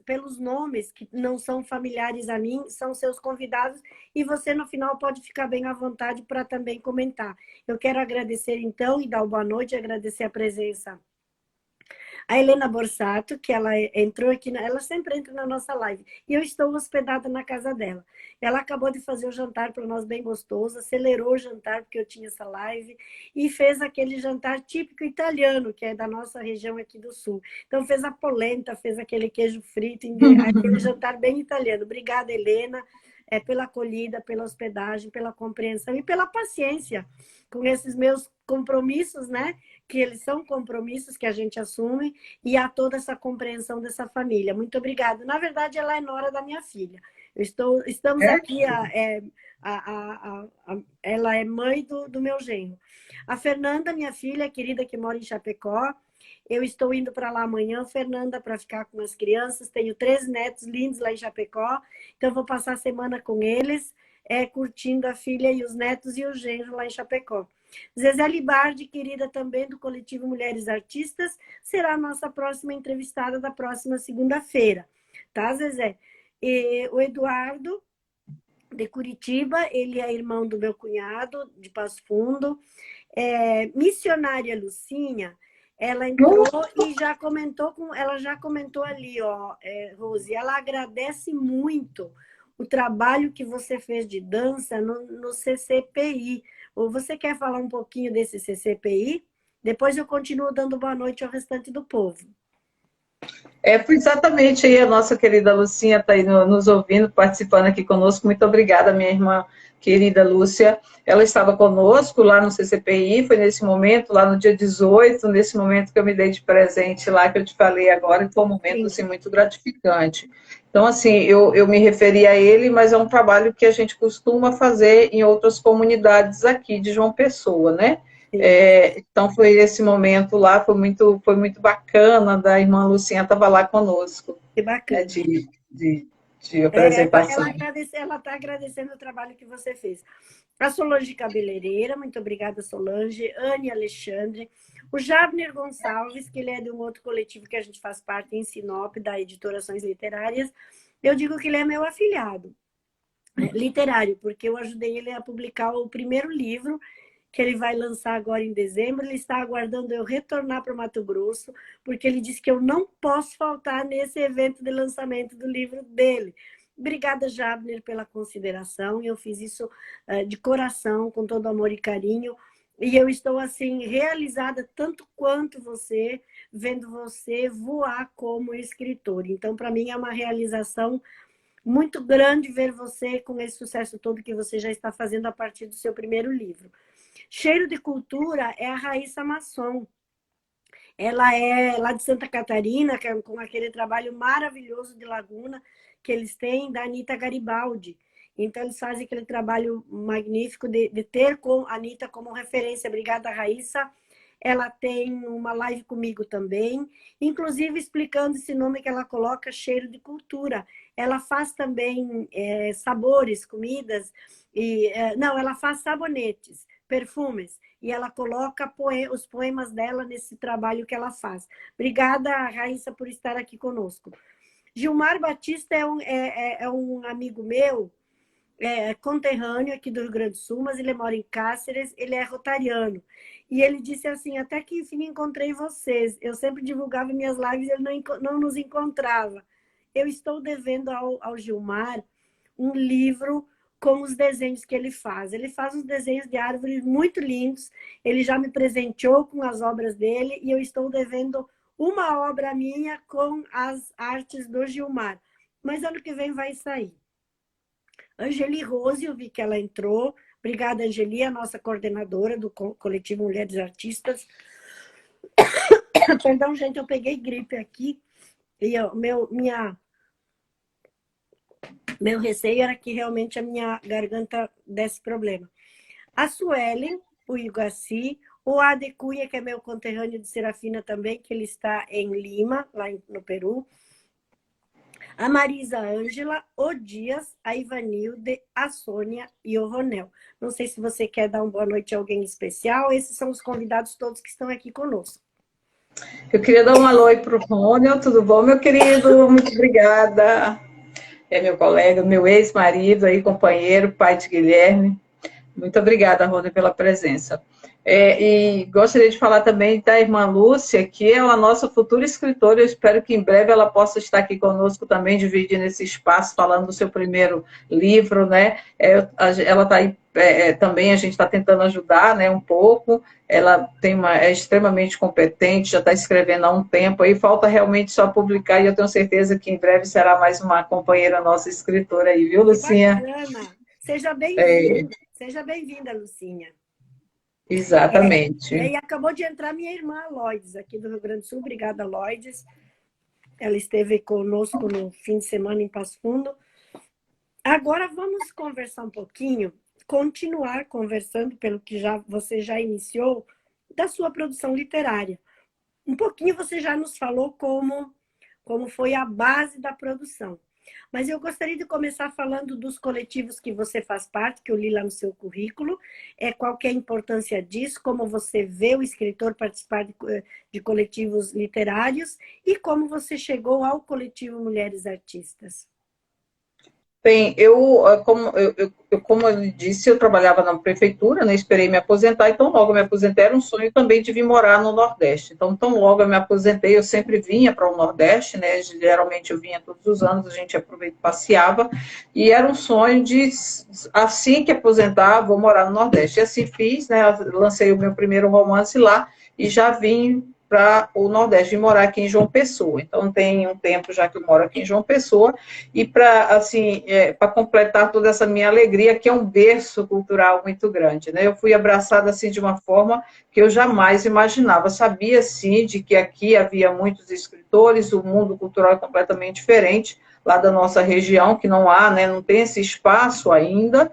S1: pelos nomes que não são familiares a mim, são seus convidados, e você no final pode ficar bem à vontade para também comentar. Eu quero agradecer então e dar uma boa noite, agradecer a presença a Helena Borsato, que ela entrou aqui, ela sempre entra na nossa live, e eu estou hospedada na casa dela. Ela acabou de fazer o jantar para nós bem gostoso, acelerou o jantar, porque eu tinha essa live, e fez aquele jantar típico italiano, que é da nossa região aqui do sul. Então fez a polenta, fez aquele queijo frito, aquele jantar bem italiano. Obrigada, Helena, pela acolhida, pela hospedagem, pela compreensão e pela paciência com esses meus compromissos, né? Que eles são compromissos que a gente assume, e há toda essa compreensão dessa família. Muito obrigada. Na verdade, ela é nora da minha filha. Estamos aqui, ela é mãe do meu genro. A Fernanda, minha filha querida, que mora em Chapecó, eu estou indo para lá amanhã, Fernanda, para ficar com as crianças. Tenho 3 netos lindos lá em Chapecó, então vou passar a semana com eles, curtindo a filha e os netos e o genro lá em Chapecó. Zezé Libardi, querida também do coletivo Mulheres Artistas, será a nossa próxima entrevistada da próxima segunda-feira. Tá, Zezé? E o Eduardo, de Curitiba, ele é irmão do meu cunhado, de Passo Fundo. Missionária Lucinha, ela entrou e ela já comentou ali, ó, Rose, ela agradece muito o trabalho que você fez de dança no CCPI. Ou você quer falar um pouquinho desse CCPI? Depois eu continuo dando boa noite ao restante do povo.
S2: Exatamente aí a nossa querida Lucinha está aí nos ouvindo, participando aqui conosco. Muito obrigada, minha irmã querida Lúcia. Ela estava conosco lá no CCPI, foi nesse momento, lá no dia 18, nesse momento que eu me dei de presente lá, que eu te falei agora, e foi um momento assim, muito gratificante. Então, assim, eu me referi a ele, mas é um trabalho que a gente costuma fazer em outras comunidades aqui de João Pessoa, né? Então foi esse momento lá, foi muito bacana, da irmã Lucinha estava lá conosco.
S1: Que bacana.
S2: De apresentação.
S1: Ela está agradecendo o trabalho que você fez. A Solange Cabeleireira, muito obrigada, Solange. Anne Alexandre. O Jabner Gonçalves, que ele é de um outro coletivo que a gente faz parte em Sinop, da Editora Ações Literárias. Eu digo que ele é meu afilhado literário, porque eu ajudei ele a publicar o primeiro livro, que ele vai lançar agora em dezembro. Ele está aguardando eu retornar para o Mato Grosso, porque ele disse que eu não posso faltar nesse evento de lançamento do livro dele. Obrigada, Jabner, pela consideração. Eu fiz isso de coração, com todo amor e carinho. E eu estou, assim, realizada tanto quanto você, vendo você voar como escritor. Então, para mim, é uma realização muito grande ver você com esse sucesso todo que você já está fazendo a partir do seu primeiro livro. Cheiro de Cultura é a Raíssa Masson. Ela é lá de Santa Catarina, com aquele trabalho maravilhoso de Laguna que eles têm, da Anitta Garibaldi. Então, eles fazem aquele trabalho magnífico de ter a Anitta como referência. Obrigada, Raíssa. Ela tem uma live comigo também, inclusive explicando esse nome que ela coloca, Cheiro de Cultura. Ela faz também sabores, comidas, não, ela faz sabonetes, perfumes, e ela coloca os poemas dela nesse trabalho que ela faz. Obrigada, Raíssa, por estar aqui conosco. Gilmar Batista é um amigo meu, conterrâneo aqui do Rio Grande do Sul, mas ele mora em Cáceres, ele é rotariano. E ele disse assim, até que enfim encontrei vocês. Eu sempre divulgava minhas lives e ele não nos encontrava. Eu estou devendo ao Gilmar um livro com os desenhos que ele faz. Ele faz uns desenhos de árvores muito lindos, ele já me presenteou com as obras dele e eu estou devendo uma obra minha com as artes do Gilmar. Mas ano que vem vai sair. Angeli Rose, eu vi que ela entrou. Obrigada, Angeli, a nossa coordenadora do coletivo Mulheres Artistas. Perdão, gente, eu peguei gripe aqui. E Meu receio era que realmente a minha garganta desse problema. A Suelen, o Igaci, o Ade Cunha, que é meu conterrâneo de Serafina também, que ele está em Lima, lá no Peru. A Marisa Ângela, o Dias, a Ivanilde, a Sônia e o Ronel. Não sei se você quer dar uma boa noite a alguém especial. Esses são os convidados todos que estão aqui conosco.
S2: Eu queria dar um alô aí para o Rônel. Tudo bom, meu querido? Muito obrigada. É meu colega, meu ex-marido aí, companheiro, pai de Guilherme. Muito obrigada, Rônel, pela presença. E gostaria de falar também da irmã Lúcia, que é a nossa futura escritora. Eu espero que em breve ela possa estar aqui conosco também, dividindo esse espaço, falando do seu primeiro livro, né? Ela está aí também, a gente está tentando ajudar, né, um pouco. Ela é extremamente competente, já está escrevendo há um tempo, aí falta realmente só publicar, e eu tenho certeza que em breve será mais uma companheira nossa escritora aí, viu, Lucinha?
S1: Bacana! Seja bem-vinda, seja bem-vinda, Lucinha.
S2: Exatamente.
S1: E acabou de entrar minha irmã Loides, aqui do Rio Grande do Sul. Obrigada, Loides. Ela esteve conosco no fim de semana em Passo Fundo. Agora vamos conversar um pouquinho, continuar conversando, pelo que você já iniciou, da sua produção literária. Um pouquinho você já nos falou como foi a base da produção. Mas eu gostaria de começar falando dos coletivos que você faz parte, que eu li lá no seu currículo. Qual que é a importância disso, como você vê o escritor participar de coletivos literários e como você chegou ao coletivo Mulheres Artistas.
S2: Bem, como eu disse, eu trabalhava na prefeitura, né, esperei me aposentar, então logo eu me aposentei, era um sonho também de vir morar no Nordeste. Então, tão logo eu me aposentei, eu sempre vinha para o Nordeste, né, geralmente eu vinha todos os anos, a gente aproveita, passeava, e era um sonho de, assim que aposentar, vou morar no Nordeste. E assim fiz, né, lancei o meu primeiro romance lá, e já vim para o Nordeste, de morar aqui em João Pessoa. Então, tem um tempo já que eu moro aqui em João Pessoa, e para assim, para completar toda essa minha alegria, que é um berço cultural muito grande, né? Eu fui abraçada assim de uma forma que eu jamais imaginava. Sabia sim de que aqui havia muitos escritores, o mundo cultural é completamente diferente lá da nossa região, que não há, né? Não tem esse espaço ainda.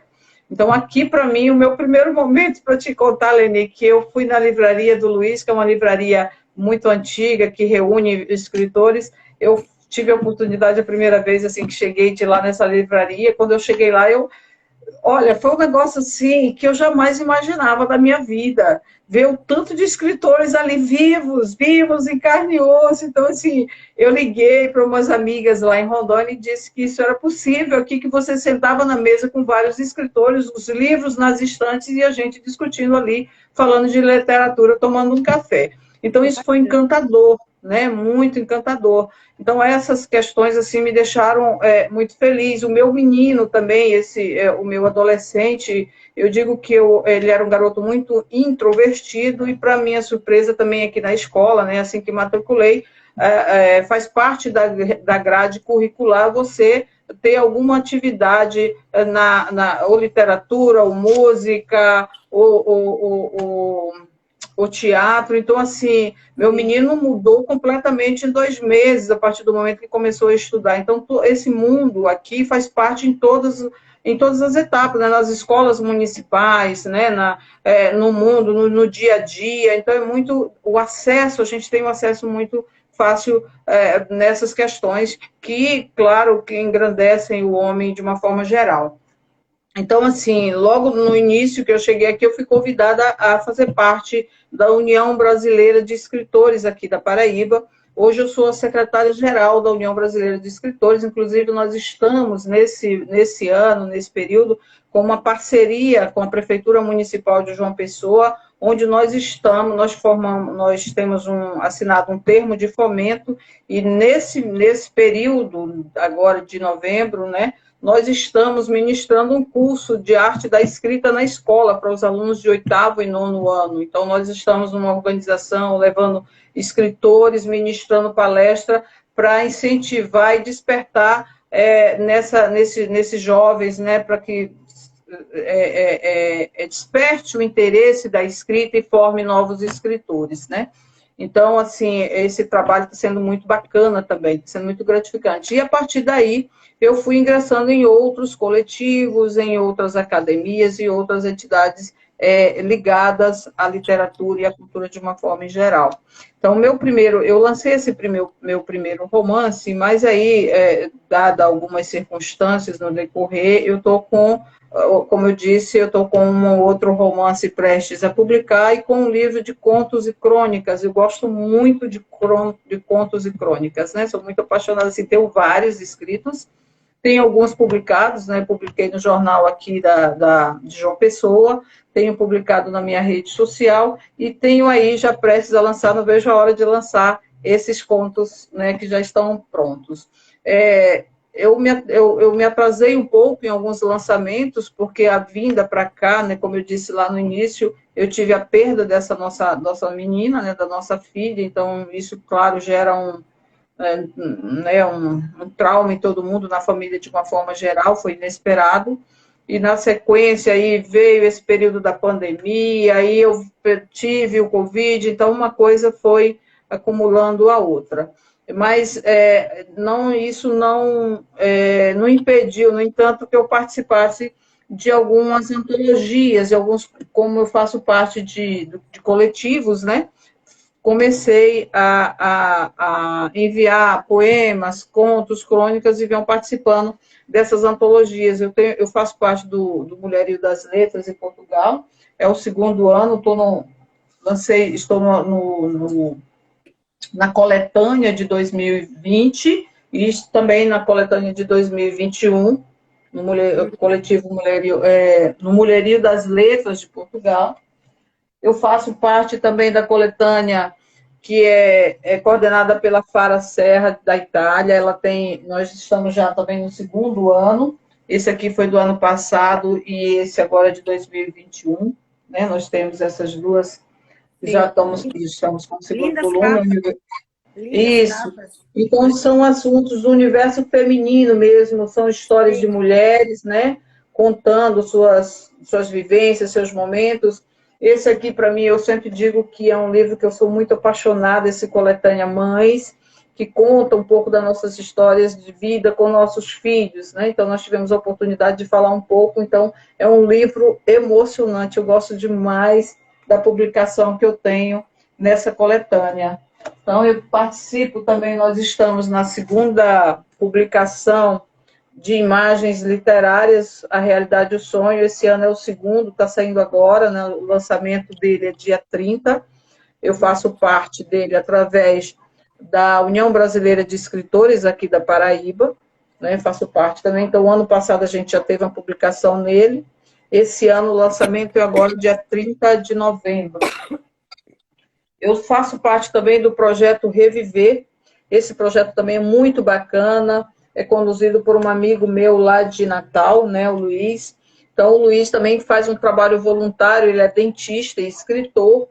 S2: Então, aqui, para mim, o meu primeiro momento para te contar, Leni, que eu fui na livraria do Luiz, que é uma livraria muito antiga, que reúne escritores. Eu tive a oportunidade a primeira vez assim que cheguei de lá nessa livraria. Quando eu cheguei lá, olha, foi um negócio assim que eu jamais imaginava da minha vida. Ver o tanto de escritores ali vivos em carne e osso. Então, assim, eu liguei para umas amigas lá em Rondônia e disse que isso era possível aqui, que você sentava na mesa com vários escritores, os livros nas estantes e a gente discutindo ali, falando de literatura, tomando um café. Então, isso foi encantador, né? Muito encantador. Então, essas questões assim me deixaram muito feliz. O meu menino também, o meu adolescente, eu digo que ele era um garoto muito introvertido e, para minha surpresa, também aqui na escola, né? Assim que matriculei, faz parte da grade curricular você ter alguma atividade ou literatura, ou música, ou o teatro. Então, assim, meu menino mudou completamente em 2 meses, a partir do momento que começou a estudar. Então, esse mundo aqui faz parte em todas as etapas, né? Nas escolas municipais, né? No mundo, no dia a dia. Então, é muito o acesso, a gente tem um acesso muito fácil nessas questões que, claro, que engrandecem o homem de uma forma geral. Então, assim, logo no início que eu cheguei aqui, eu fui convidada a fazer parte da União Brasileira de Escritores aqui da Paraíba. Hoje eu sou a secretária-geral da União Brasileira de Escritores, inclusive nós estamos nesse ano, nesse período, com uma parceria com a Prefeitura Municipal de João Pessoa, onde nós temos assinado um termo de fomento, e nesse período, agora de novembro, né, nós estamos ministrando um curso de arte da escrita na escola para os alunos de 8º e 9º ano. Então, nós estamos numa organização levando escritores, ministrando palestra para incentivar e despertar nesses jovens, né, para que desperte o interesse da escrita e forme novos escritores, né? Então, assim, esse trabalho está sendo muito bacana também, está sendo muito gratificante. E a partir daí, eu fui ingressando em outros coletivos, em outras academias e outras entidades ligadas à literatura e à cultura de uma forma em geral. Então, eu lancei esse meu primeiro romance, mas aí, dada algumas circunstâncias no decorrer, eu estou como eu disse, eu estou com um outro romance prestes a publicar e com um livro de contos e crônicas. Eu gosto muito de contos e crônicas, né? Sou muito apaixonada, assim, tenho vários escritos, tenho alguns publicados, né? Publiquei no jornal aqui de João Pessoa, tenho publicado na minha rede social e tenho aí já prestes a lançar, não vejo a hora de lançar esses contos, né, que já estão prontos. Eu me atrasei um pouco em alguns lançamentos, porque a vinda para cá, né, como eu disse lá no início, eu tive a perda dessa nossa menina, né, da nossa filha, então isso, claro, gera um trauma em todo mundo, na família de uma forma geral, foi inesperado. E na sequência aí veio esse período da pandemia, aí eu tive o Covid, então uma coisa foi acumulando a outra. Mas isso não impediu, no entanto, que eu participasse de algumas antologias, como eu faço parte de coletivos, né? Comecei a enviar poemas, contos, crônicas e venho participando dessas antologias. Eu faço parte do Mulherio das Letras em Portugal, é o segundo ano, estou na coletânea de 2020 e também na coletânea de 2021, no coletivo no Mulherio das Letras de Portugal. Eu faço parte também da coletânea que é coordenada pela Fara Serra, da Itália. Nós estamos já também no segundo ano. Esse aqui foi do ano passado e esse agora é de 2021. Né? Nós temos essas duas, já estamos com o segundo
S1: Lindas
S2: volume.
S1: capas. Lindas
S2: Isso.
S1: capas.
S2: Então, são assuntos do universo feminino mesmo, são histórias de mulheres, né? Contando suas vivências, seus momentos. Esse aqui, para mim, eu sempre digo que é um livro que eu sou muito apaixonada, esse Coletânea Mães, que conta um pouco das nossas histórias de vida com nossos filhos, né? Então, nós tivemos a oportunidade de falar um pouco, então, é um livro emocionante, eu gosto demais da publicação que eu tenho nessa coletânea. Então, eu participo também, nós estamos na segunda publicação de imagens literárias, A Realidade e o Sonho. Esse ano é o segundo, está saindo agora, né? O lançamento dele é dia 30. Eu faço parte dele através da União Brasileira de Escritores aqui da Paraíba, né? Faço parte também. Então, o ano passado a gente já teve uma publicação nele. Esse ano o lançamento é agora dia 30 de novembro. Eu faço parte também do projeto Reviver. Esse projeto também é muito bacana, é conduzido por um amigo meu lá de Natal, né, o Luiz. Então, o Luiz também faz um trabalho voluntário, ele é dentista e escritor,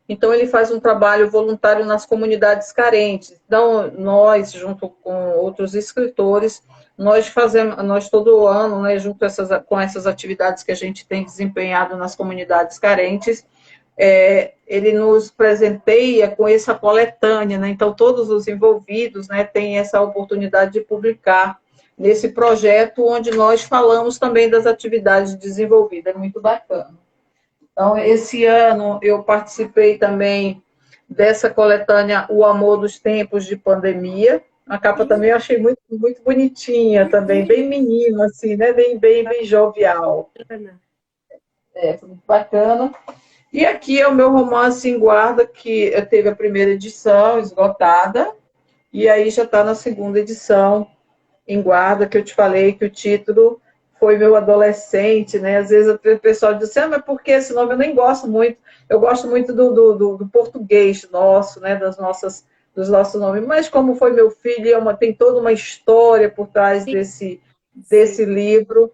S2: então ele faz um trabalho voluntário nas comunidades carentes. Então, nós, junto com outros escritores, nós todo ano, né, junto com essas atividades que a gente tem desempenhado nas comunidades carentes, ele nos presenteia com essa coletânea, né? Então todos os envolvidos, né, têm essa oportunidade de publicar nesse projeto, onde nós falamos também das atividades desenvolvidas, é muito bacana. Então, esse ano eu participei também dessa coletânea O Amor dos Tempos de Pandemia. A capa também eu achei muito, muito bonitinha também, bem menina, assim, né? Bem jovial. Foi muito bacana. E aqui é o meu romance em guarda, que teve a primeira edição esgotada, e aí já está na segunda edição em guarda, que eu te falei que o título foi meu adolescente, né? Às vezes o pessoal diz assim, mas por que esse nome? Eu nem gosto muito, eu gosto muito do português nosso, né? Dos nossos nomes, mas como foi meu filho, tem toda uma história por trás desse livro,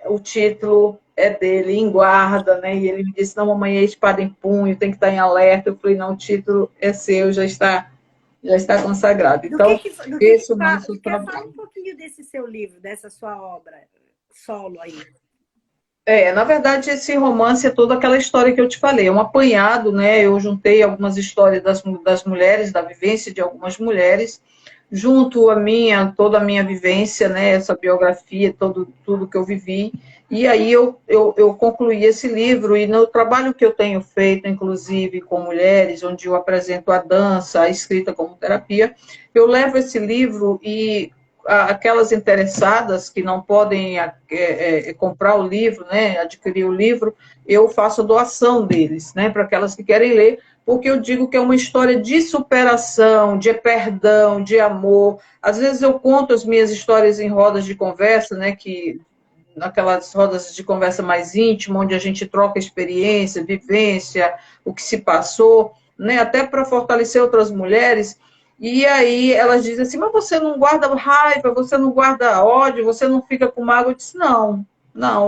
S2: o título é dele, em guarda, né? E ele me disse, não, mamãe, é espada em punho, tem que estar em alerta. Eu falei, não, o título é seu, já está consagrado. Então, esse é o nosso trabalho.
S1: Fala um pouquinho desse seu livro, dessa sua obra solo aí.
S2: Na verdade, esse romance é toda aquela história que eu te falei, é um apanhado, né? Eu juntei algumas histórias das mulheres, da vivência de algumas mulheres, junto toda a minha vivência, né? Essa biografia, tudo que eu vivi. E aí eu concluí esse livro, e no trabalho que eu tenho feito, inclusive com mulheres, onde eu apresento a dança, a escrita como terapia, eu levo esse livro e aquelas interessadas que não podem comprar o livro, né, adquirir o livro, eu faço a doação deles, né, para aquelas que querem ler, porque eu digo que é uma história de superação, de perdão, de amor. Às vezes eu conto as minhas histórias em rodas de conversa, né, que naquelas rodas de conversa mais íntima, onde a gente troca experiência, vivência, o que se passou, né, até para fortalecer outras mulheres. E aí elas dizem assim, mas você não guarda raiva, você não guarda ódio, você não fica com mágoa? Eu disse, não,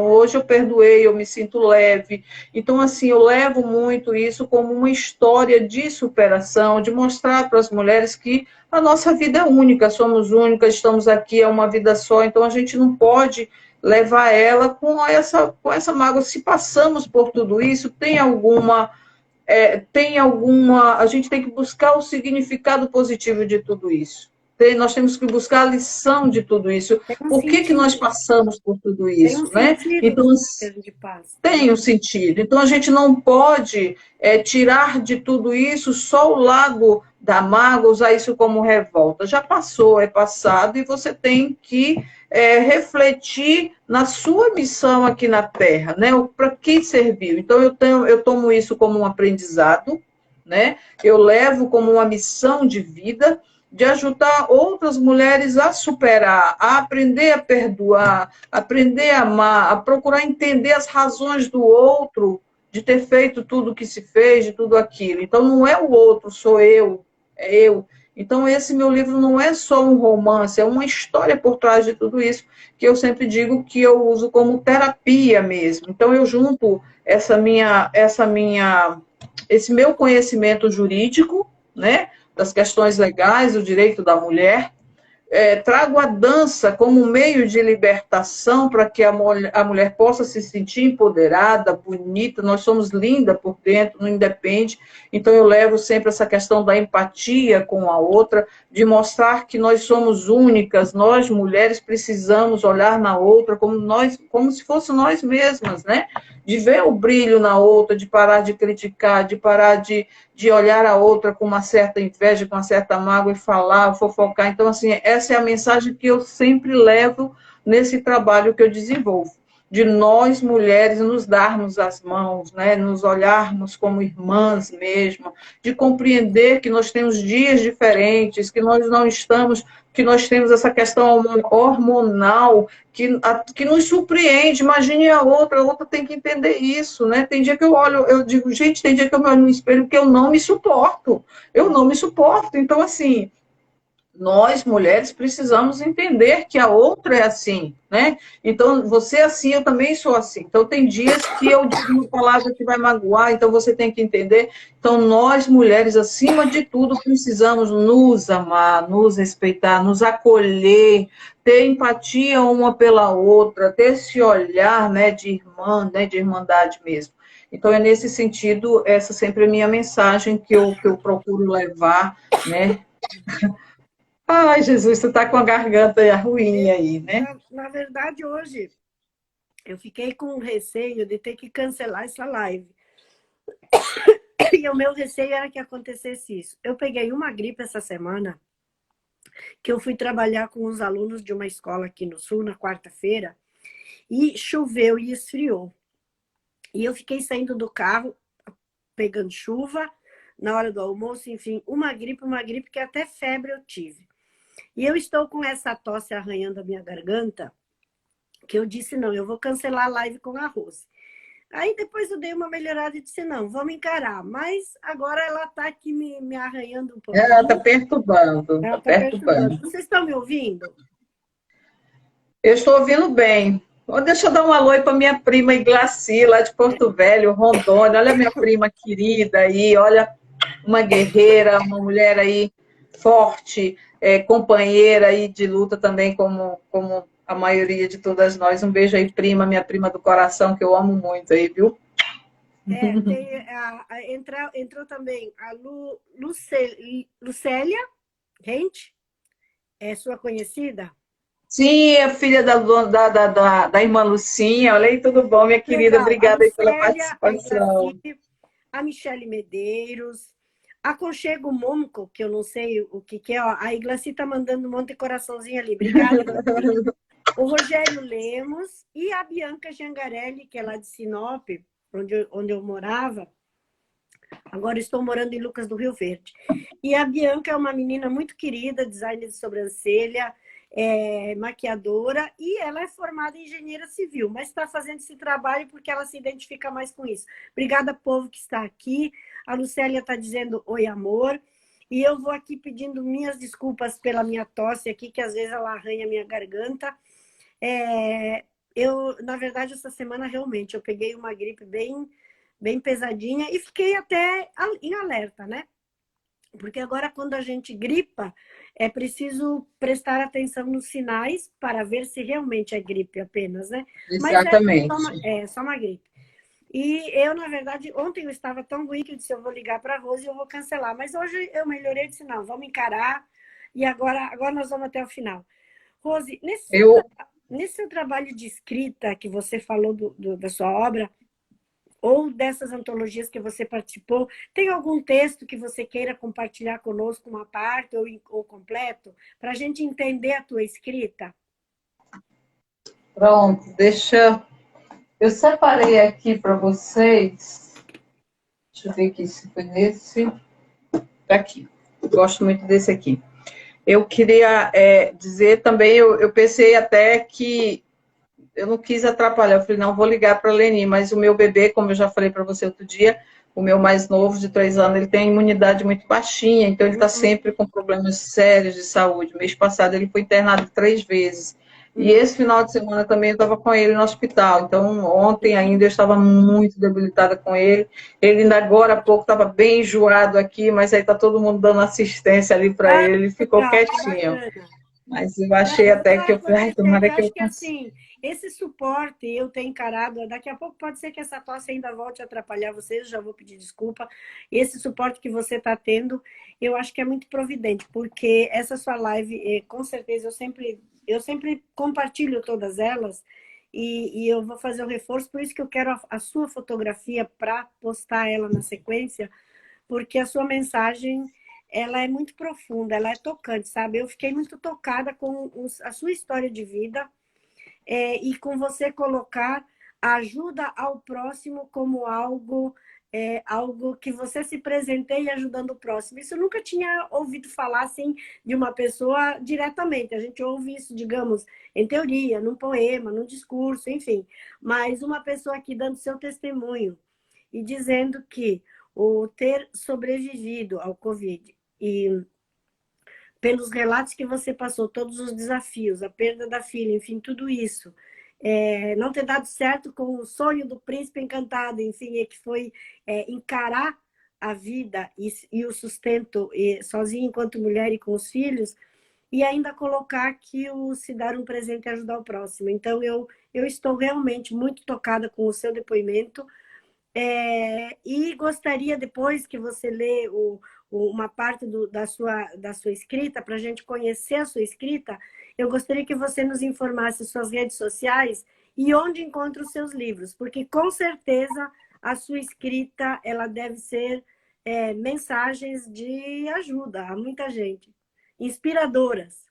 S2: hoje eu perdoei, eu me sinto leve. Então, assim, eu levo muito isso como uma história de superação, de mostrar para as mulheres que a nossa vida é única, somos únicas, estamos aqui, é uma vida só, então a gente não pode levar ela com essa mágoa. Se passamos por tudo isso, a gente tem que buscar o significado positivo de tudo isso. Nós temos que buscar a lição de tudo isso.
S1: Tem um
S2: Por que nós
S1: sentido,
S2: passamos por tudo
S1: tem um
S2: isso, né?
S1: sentido
S2: Então,
S1: do que de paz.
S2: tem um sentido. Então, a gente não pode tirar de tudo isso só o lado da mágoa, usar isso como revolta. Já passou, é passado, e você tem que refletir na sua missão aqui na Terra, né? Para que serviu? Então, eu tomo isso como um aprendizado, né? Eu levo como uma missão de vida, de ajudar outras mulheres a superar, a aprender a perdoar, aprender a amar, a procurar entender as razões do outro de ter feito tudo o que se fez, de tudo aquilo. Então, não é o outro, sou eu, é eu. Então, esse meu livro não é só um romance, é uma história por trás de tudo isso, que eu sempre digo que eu uso como terapia mesmo. Então, eu junto esse meu conhecimento jurídico, né, das questões legais, do direito da mulher, trago a dança como meio de libertação para que a mulher possa se sentir empoderada, bonita. Nós somos linda por dentro, não independe. Então, eu levo sempre essa questão da empatia com a outra, de mostrar que nós somos únicas, nós, mulheres, precisamos olhar na outra como se fosse nós mesmas, né? De ver o brilho na outra, de parar de criticar, de parar de olhar a outra com uma certa inveja, com uma certa mágoa e falar, fofocar. Então, assim, essa é a mensagem que eu sempre levo nesse trabalho que eu desenvolvo, de nós, mulheres, nos darmos as mãos, né? Nos olharmos como irmãs mesmo, de compreender que nós temos dias diferentes, que nós não estamos, que nós temos essa questão hormonal que nos surpreende. Imagine a outra tem que entender isso, né? Tem dia que eu olho, eu digo, gente, tem dia que eu me olho no espelho que eu não me suporto. Eu não me suporto. Então, assim, nós, mulheres, precisamos entender que a outra é assim, né? Então, você é assim, eu também sou assim. Então, tem dias que eu digo uma palavra que vai magoar, então você tem que entender. Então, nós, mulheres, acima de tudo, precisamos nos amar, nos respeitar, nos acolher, ter empatia uma pela outra, ter esse olhar, né, de irmã, né, de irmandade mesmo. Então, é nesse sentido, essa sempre é a minha mensagem que eu procuro levar, né? Ai, Jesus, tu tá com a garganta ruim aí, né?
S1: Na verdade, hoje, eu fiquei com receio de ter que cancelar essa live. E o meu receio era que acontecesse isso. Eu peguei uma gripe essa semana, que eu fui trabalhar com os alunos de uma escola aqui no Sul, na quarta-feira, e choveu e esfriou. E eu fiquei saindo do carro, pegando chuva, na hora do almoço, enfim, uma gripe que até febre eu tive. E eu estou com essa tosse arranhando a minha garganta, que eu disse, não, eu vou cancelar a live com a Rose. Aí depois eu dei uma melhorada e disse, não, vamos encarar. Mas agora ela está aqui me arranhando um pouquinho.
S2: Ela está perturbando,
S1: Ela
S2: está
S1: tá perturbando.
S2: perturbando.
S1: Vocês estão me ouvindo?
S2: Eu estou ouvindo bem. Deixa eu dar um alô para minha prima Iglaci, lá de Porto Velho, Rondônia. Olha a minha prima querida aí, olha, uma guerreira, uma mulher aí forte, companheira aí de luta também, como a maioria de todas nós. Um beijo aí, prima, minha prima do coração, que eu amo muito aí, viu?
S1: Entrou também a Lucélia Rente, é sua conhecida?
S2: Sim, é filha da irmã Lucinha. Olha aí, tudo bom, minha querida?
S1: Legal. A
S2: Obrigada aí pela
S1: Lucélia, a
S2: participação.
S1: Iglaci, a Michele Medeiros, a Conchego Momco, que eu não sei o que, que é, ó, a Iglaci tá mandando um monte de coraçãozinho ali. Obrigada, Iglaci. O Rogério Lemos e a Bianca Giangarelli, que é lá de Sinop, onde eu morava. Agora estou morando em Lucas do Rio Verde. E a Bianca é uma menina muito querida, designer de sobrancelha, maquiadora, e ela é formada em engenheira civil, mas está fazendo esse trabalho porque ela se identifica mais com isso. Obrigada, povo que está aqui. A Lucélia está dizendo oi, amor. E eu vou aqui pedindo minhas desculpas pela minha tosse aqui, que às vezes ela arranha a minha garganta. Na verdade, essa semana realmente eu peguei uma gripe bem pesadinha e fiquei até em alerta, né? Porque agora, quando a gente gripa, é preciso prestar atenção nos sinais para ver se realmente é gripe apenas, né? Mas
S2: Exatamente.
S1: é só uma gripe. E eu, na verdade, ontem eu estava tão ruim que eu disse, eu vou ligar para a Rose e eu vou cancelar. Mas hoje eu melhorei e disse, não, vamos encarar. E agora nós vamos até o final. Rose,
S2: Eu,
S1: nesse seu trabalho de escrita que você falou da sua obra, ou dessas antologias que você participou, tem algum texto que você queira compartilhar conosco, uma parte ou completo, para a gente entender a tua escrita?
S2: pronto, deixa. Eu separei aqui para vocês. Deixa eu ver aqui se foi nesse. Aqui. Gosto muito desse aqui. Eu queria dizer também, eu pensei até que eu não quis atrapalhar. Eu falei, não, vou ligar para a Leni, mas o meu bebê, como eu já falei para você outro dia, o meu mais novo, de 3 anos, ele tem imunidade muito baixinha, então ele está sempre com problemas sérios de saúde. Mês passado ele foi internado 3 vezes. E esse final de semana também eu estava com ele no hospital. Então, ontem ainda eu estava muito debilitada com ele. Ele ainda agora há pouco estava bem enjoado aqui, mas aí está todo mundo dando assistência ali para
S1: Ah,
S2: ele. Ele ficou
S1: legal, que
S2: quietinho.
S1: bacana.
S2: Mas eu
S1: Não,
S2: achei
S1: isso
S2: até que
S1: vai
S2: eu falei, ai,
S1: acontecer.
S2: tomara
S1: Eu
S2: que
S1: acho
S2: eu
S1: que
S2: consiga.
S1: assim, esse suporte eu tenho encarado. Daqui a pouco pode ser que essa tosse ainda volte a atrapalhar vocês, já vou pedir desculpa. Esse suporte que você está tendo, eu acho que é muito providente, porque essa sua live, com certeza, eu sempre compartilho todas elas e eu vou fazer o reforço, por isso que eu quero a sua fotografia para postar ela na sequência, porque a sua mensagem ela é muito profunda, ela é tocante, sabe? Eu fiquei muito tocada com a sua história de vida e com você colocar a ajuda ao próximo como algo que você se presenteie ajudando o próximo. Isso eu nunca tinha ouvido falar assim de uma pessoa diretamente. A gente ouve isso, digamos, em teoria, num poema, num discurso, enfim. Mas uma pessoa aqui dando seu testemunho e dizendo que o ter sobrevivido ao Covid e pelos relatos que você passou, todos os desafios, a perda da filha, enfim, tudo isso, não ter dado certo com o sonho do príncipe encantado, enfim, que foi encarar a vida e o sustento sozinha enquanto mulher e com os filhos, e ainda colocar que o se dar um presente e ajudar o próximo. Então, eu estou realmente muito tocada com o seu depoimento, e gostaria, depois que você lê uma parte da sua escrita, para a gente conhecer a sua escrita, eu gostaria que você nos informasse suas redes sociais e onde encontra os seus livros, porque com certeza a sua escrita ela deve ser mensagens de ajuda a muita gente, inspiradoras.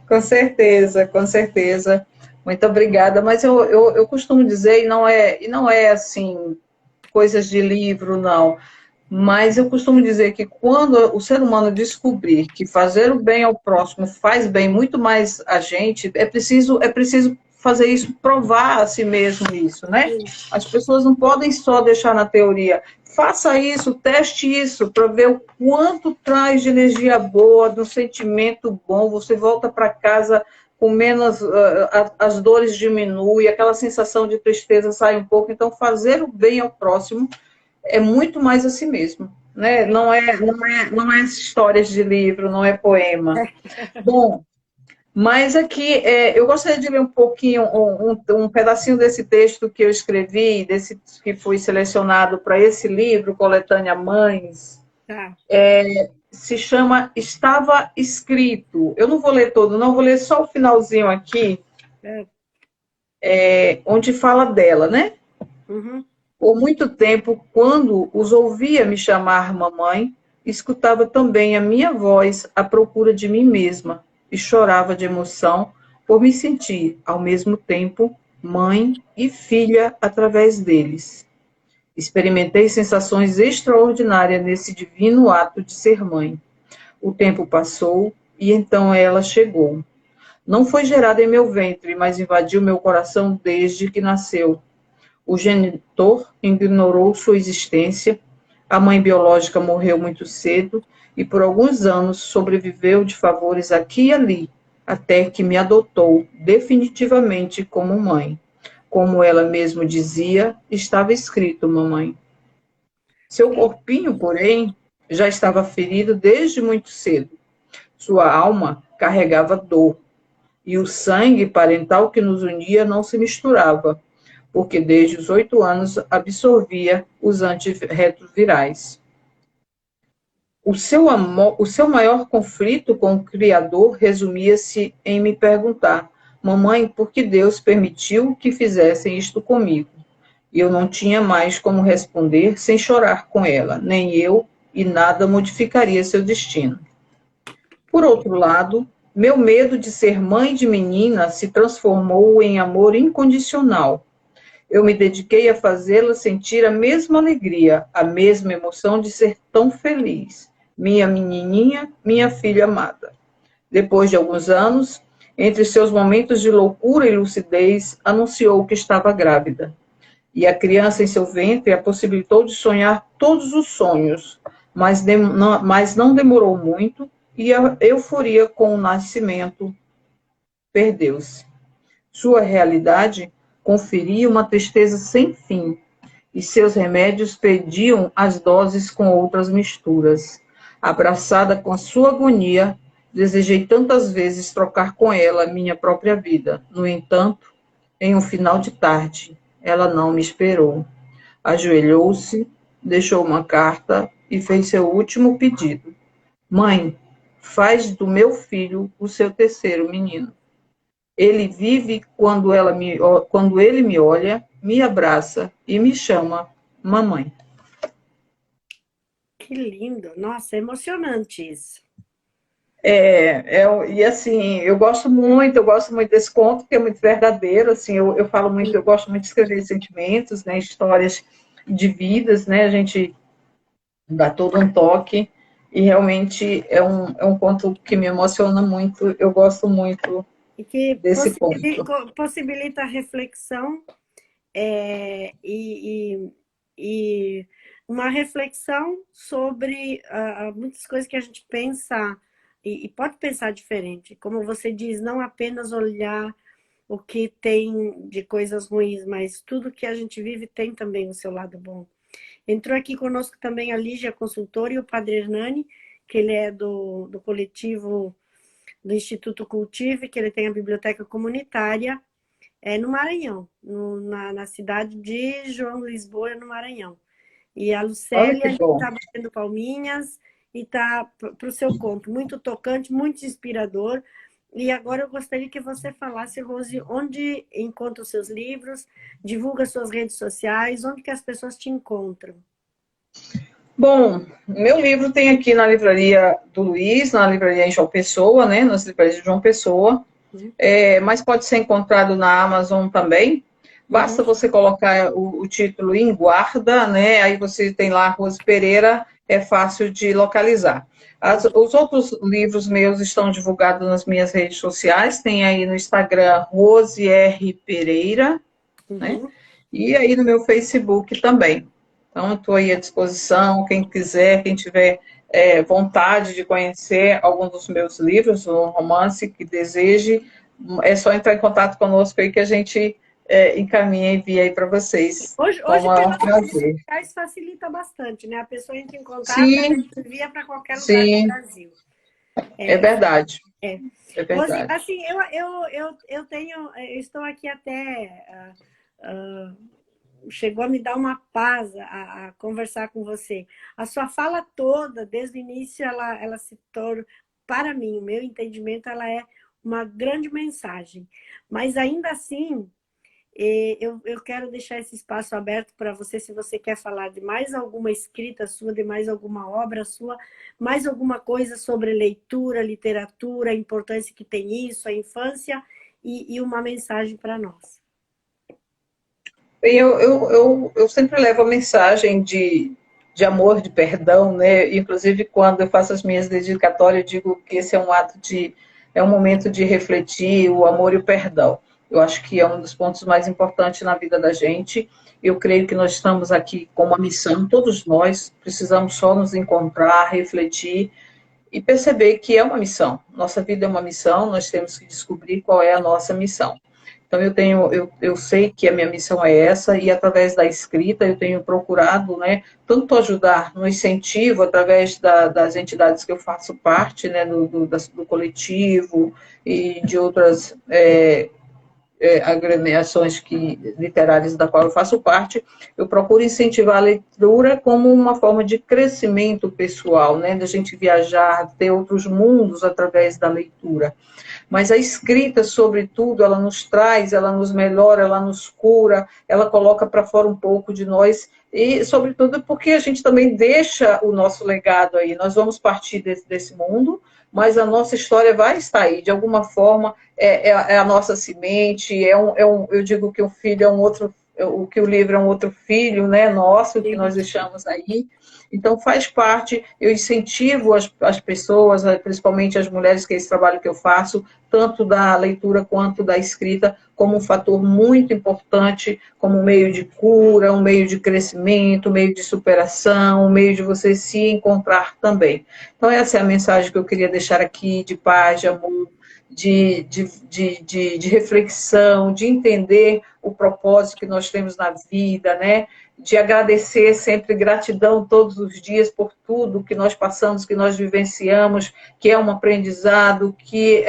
S2: Com certeza, com certeza. Muito obrigada. Mas eu costumo dizer, e não é assim, coisas de livro, não. Mas eu costumo dizer que quando o ser humano descobrir que fazer o bem ao próximo faz bem muito mais a gente, é preciso fazer isso, provar a si mesmo isso, né?
S1: Sim.
S2: As pessoas não podem só deixar na teoria. Faça isso, teste isso, para ver o quanto traz de energia boa, de um sentimento bom. Você volta para casa com menos, as dores diminuem, aquela sensação de tristeza sai um pouco. Então, fazer o bem ao próximo é muito mais a si mesmo, né? Não é histórias de livro, não é poema. Bom, Mas aqui, eu gostaria de ler um pouquinho, um pedacinho desse texto que eu escrevi, desse que foi selecionado para esse livro, Coletânea Mães.
S1: Tá.
S2: Se chama Estava Escrito. Eu não vou ler todo, não, vou ler só o finalzinho aqui,
S1: É.
S2: onde fala dela, né?
S1: Uhum.
S2: Por muito tempo, quando os ouvia me chamar mamãe, escutava também a minha voz à procura de mim mesma e chorava de emoção por me sentir, ao mesmo tempo, mãe e filha através deles. Experimentei sensações extraordinárias nesse divino ato de ser mãe. O tempo passou e então ela chegou. Não foi gerada em meu ventre, mas invadiu meu coração desde que nasceu. O genitor ignorou sua existência, a mãe biológica morreu muito cedo e por alguns anos sobreviveu de favores aqui e ali, até que me adotou definitivamente como mãe. Como ela mesma dizia, estava escrito, mamãe. Seu corpinho, porém, já estava ferido desde muito cedo. Sua alma carregava dor, e o sangue parental que nos unia não se misturava, porque desde os 8 anos absorvia os antirretrovirais. O seu maior conflito com o Criador resumia-se em me perguntar: mamãe, por que Deus permitiu que fizessem isto comigo? E eu não tinha mais como responder sem chorar com ela, nem eu, e nada modificaria seu destino. Por outro lado, meu medo de ser mãe de menina se transformou em amor incondicional. Eu me dediquei a fazê-la sentir a mesma alegria, a mesma emoção de ser tão feliz. Minha menininha, minha filha amada. Depois de alguns anos, entre seus momentos de loucura e lucidez, anunciou que estava grávida. E a criança em seu ventre a possibilitou de sonhar todos os sonhos, mas não demorou muito e a euforia com o nascimento perdeu-se. Sua realidade conferia uma tristeza sem fim, e seus remédios pediam as doses com outras misturas. Abraçada com a sua agonia, desejei tantas vezes trocar com ela minha própria vida. No entanto, em um final de tarde, ela não me esperou. Ajoelhou-se, deixou uma carta e fez seu último pedido. Mãe, faz do meu filho o seu terceiro menino. Ele vive quando ele me olha, me abraça e me chama mamãe.
S1: Que lindo. Nossa, é emocionante isso.
S2: E assim, eu gosto muito desse conto, porque é muito verdadeiro, assim, eu falo muito, eu gosto muito de escrever sentimentos, né, histórias de vidas, né, a gente dá todo um toque, e realmente é um conto que me emociona muito, eu gosto muito
S1: E que
S2: desse ponto.
S1: possibilita a reflexão e uma reflexão sobre muitas coisas que a gente pensa e pode pensar diferente. Como você diz, não apenas olhar o que tem de coisas ruins, mas tudo que a gente vive tem também o seu lado bom. Entrou aqui conosco também a Lígia Consultora e o Padre Hernani, que ele é do coletivo do Instituto Cultive, que ele tem a biblioteca comunitária no Maranhão, na cidade de João Lisboa, no Maranhão. E a
S2: Olha
S1: Lucélia
S2: que bom.
S1: está batendo palminhas e está para o seu conto. Muito tocante, muito inspirador. E agora eu gostaria que você falasse, Rose, onde encontra os seus livros, divulga suas redes sociais, onde que as pessoas te encontram.
S2: Bom, meu livro tem aqui na livraria do Luiz, na livraria em João Pessoa, né, nas livrarias de João Pessoa, mas pode ser encontrado na Amazon também. Basta você colocar o título em guarda, né, aí você tem lá Rose Pereira, é fácil de localizar. Os outros livros meus estão divulgados nas minhas redes sociais, tem aí no Instagram Rose R. Pereira, né, e aí no meu Facebook também. Então, estou aí à disposição, quem quiser, quem tiver vontade de conhecer algum dos meus livros, um romance que deseje, é só entrar em contato conosco aí que a gente encaminha e envia aí para vocês.
S1: Hoje,
S2: Com o maior
S1: pelas redes
S2: prazer.
S1: sociais, facilita bastante, né? A pessoa entra em contato
S2: Sim,
S1: e envia para qualquer lugar do
S2: sim,
S1: Brasil.
S2: é verdade. É
S1: Rose,
S2: verdade.
S1: assim, eu estou aqui até, chegou a me dar uma paz a conversar com você. A sua fala toda, desde o início, ela se torna, para mim, o meu entendimento, ela é uma grande mensagem. Mas ainda assim, eu quero deixar esse espaço aberto para você, se você quer falar de mais alguma escrita sua, de mais alguma obra sua, mais alguma coisa sobre leitura, literatura, a importância que tem isso, a infância, e uma mensagem para nós.
S2: Bem, eu sempre levo a mensagem de amor, de perdão, né? Inclusive, quando eu faço as minhas dedicatórias, eu digo que esse é um ato é um momento de refletir o amor e o perdão. Eu acho que é um dos pontos mais importantes na vida da gente. Eu creio que nós estamos aqui com uma missão, todos nós precisamos só nos encontrar, refletir e perceber que é uma missão. Nossa vida é uma missão, nós temos que descobrir qual é a nossa missão. Então eu sei que a minha missão é essa e através da escrita eu tenho procurado, né, tanto ajudar no incentivo através das entidades que eu faço parte, né, do coletivo e de outras agremiações literárias da qual eu faço parte, eu procuro incentivar a leitura como uma forma de crescimento pessoal, né, da gente viajar, ter outros mundos através da leitura. Mas a escrita, sobretudo, ela nos traz, ela nos melhora, ela nos cura, ela coloca para fora um pouco de nós e, sobretudo, porque a gente também deixa o nosso legado aí. Nós vamos partir desse mundo, mas a nossa história vai estar aí. De alguma forma, é a nossa semente, eu digo que o filho é um outro, o que o livro é um outro filho, né, nosso, que nós deixamos aí. Então, faz parte, eu incentivo as pessoas, principalmente as mulheres, que é esse trabalho que eu faço, tanto da leitura quanto da escrita, como um fator muito importante, como um meio de cura, um meio de crescimento, um meio de superação, um meio de você se encontrar também. Então, essa é a mensagem que eu queria deixar aqui, de paz, de amor, de reflexão, de entender o propósito que nós temos na vida, né? De agradecer sempre, gratidão todos os dias por tudo que nós passamos, que nós vivenciamos, que é um aprendizado, que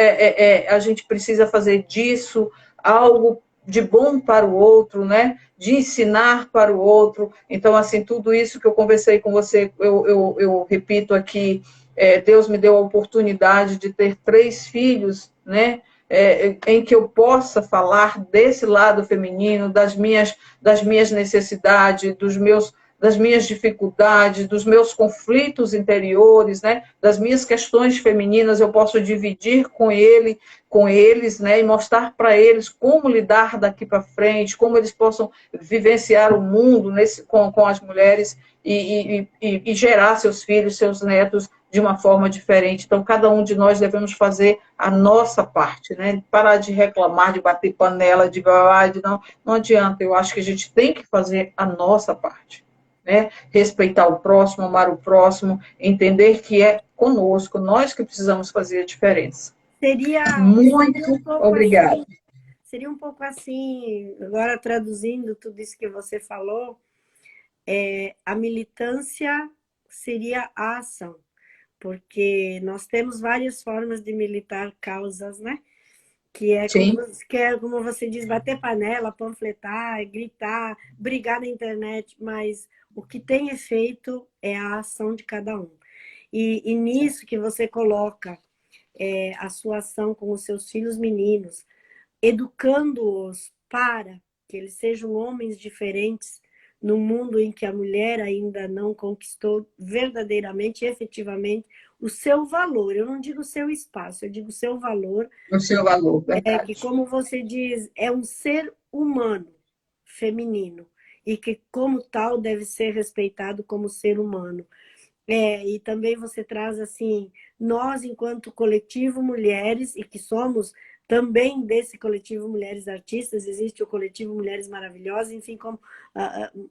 S2: a gente precisa fazer disso algo de bom para o outro, né? De ensinar para o outro. Então, assim, tudo isso que eu conversei com você, eu repito aqui, Deus me deu a oportunidade de ter 3 filhos, né? Em que eu possa falar desse lado feminino, das minhas necessidades, das minhas dificuldades, dos meus conflitos interiores, né? Das minhas questões femininas, eu posso dividir com eles, né? E mostrar para eles como lidar daqui para frente, como eles possam vivenciar o mundo com as mulheres e gerar seus filhos, seus netos de uma forma diferente. Então, cada um de nós devemos fazer a nossa parte, né? Parar de reclamar, de bater panela, não adianta. Eu acho que a gente tem que fazer a nossa parte, né? Respeitar o próximo, amar o próximo, entender que é conosco, nós que precisamos fazer a diferença.
S1: Seria um
S2: Muito
S1: pouco
S2: obrigada.
S1: assim, seria um pouco assim, agora traduzindo tudo isso que você falou, a militância seria a ação, porque nós temos várias formas de militar causas, né?
S2: Sim,
S1: Que é como você diz, bater panela, panfletar, gritar, brigar na internet, mas o que tem efeito é a ação de cada um. E nisso que você coloca a sua ação com os seus filhos meninos, educando-os para que eles sejam homens diferentes no mundo em que a mulher ainda não conquistou verdadeiramente, efetivamente, o seu valor. Eu não digo seu espaço, eu digo seu valor.
S2: o seu valor,
S1: É que,
S2: verdade.
S1: como você diz, é um ser humano feminino e que, como tal, deve ser respeitado como ser humano. E também você traz assim, nós enquanto coletivo mulheres, e que somos também desse coletivo Mulheres Artistas, existe o coletivo Mulheres Maravilhosas, enfim,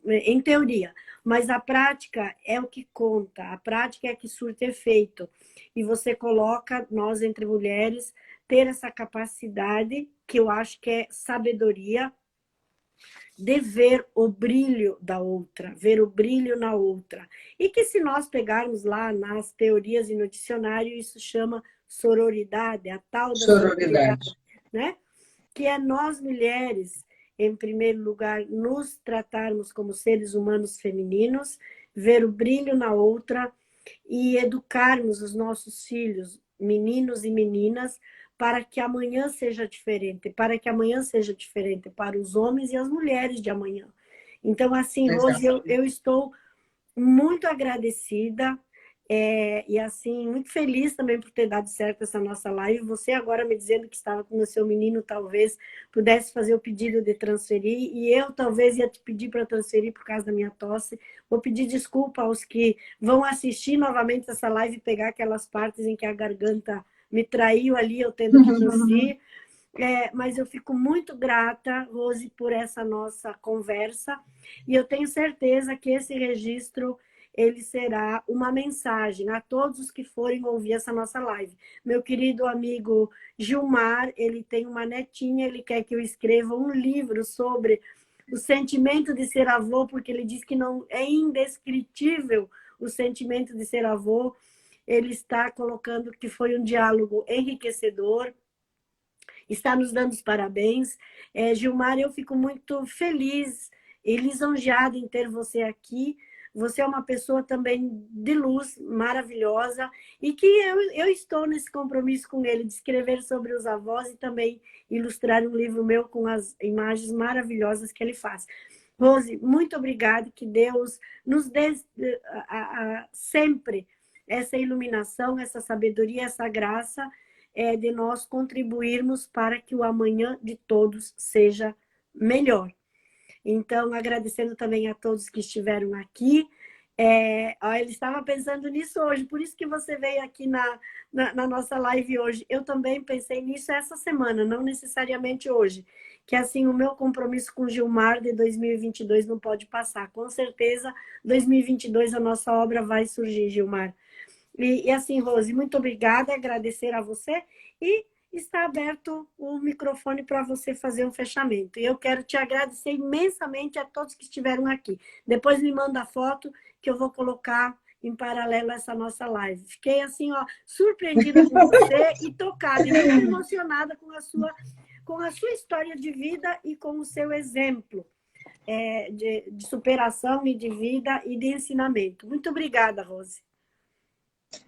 S1: em teoria, mas a prática é o que conta, a prática é que surte efeito, e você coloca nós entre mulheres ter essa capacidade, que eu acho que é sabedoria, de ver o brilho da outra, ver o brilho na outra. E que se nós pegarmos lá nas teorias e no dicionário, isso chama sororidade, a tal da
S2: Sororidade.
S1: sororidade, né? Que é nós mulheres, em primeiro lugar, nos tratarmos como seres humanos femininos, ver o brilho na outra e educarmos os nossos filhos, meninos e meninas, para que amanhã seja diferente, para que amanhã seja diferente para os homens e as mulheres de amanhã. Então, assim, Rose, eu estou muito agradecida e assim, muito feliz também por ter dado certo essa nossa live. Você agora me dizendo que estava com o seu menino, talvez pudesse fazer o pedido de transferir, e eu talvez ia te pedir para transferir por causa da minha tosse. Vou pedir desculpa aos que vão assistir novamente essa live e pegar aquelas partes em que a garganta me traiu ali, eu tendo que tossir. Mas eu fico muito grata, Rose, por essa nossa conversa, e eu tenho certeza que esse registro ele será uma mensagem a todos os que forem ouvir essa nossa live. Meu querido amigo Gilmar, ele tem uma netinha, ele quer que eu escreva um livro sobre o sentimento de ser avô, porque ele diz que não é indescritível o sentimento de ser avô. Ele está colocando que foi um diálogo enriquecedor, está nos dando os parabéns. Gilmar, eu fico muito feliz e lisonjeada em ter você aqui. Você é uma pessoa também de luz, maravilhosa, e que eu estou nesse compromisso com ele de escrever sobre os avós e também ilustrar um livro meu com as imagens maravilhosas que ele faz. Rose, muito obrigada, que Deus nos dê sempre essa iluminação, essa sabedoria, essa graça, de nós contribuirmos para que o amanhã de todos seja melhor. Então, agradecendo também a todos que estiveram aqui. Ele estava pensando nisso hoje, por isso que você veio aqui na nossa live hoje. Eu também pensei nisso essa semana, não necessariamente hoje. Que assim, o meu compromisso com Gilmar de 2022 não pode passar. Com certeza, 2022 a nossa obra vai surgir, Gilmar. E assim, Rose, muito obrigada, agradecer a você e está aberto o microfone para você fazer um fechamento. E eu quero te agradecer imensamente a todos que estiveram aqui. Depois me manda a foto que eu vou colocar em paralelo a essa nossa live. Fiquei assim, ó, surpreendida com você e tocada, e muito emocionada com a sua história de vida e com o seu exemplo de superação e de vida e de ensinamento. Muito obrigada, Rose.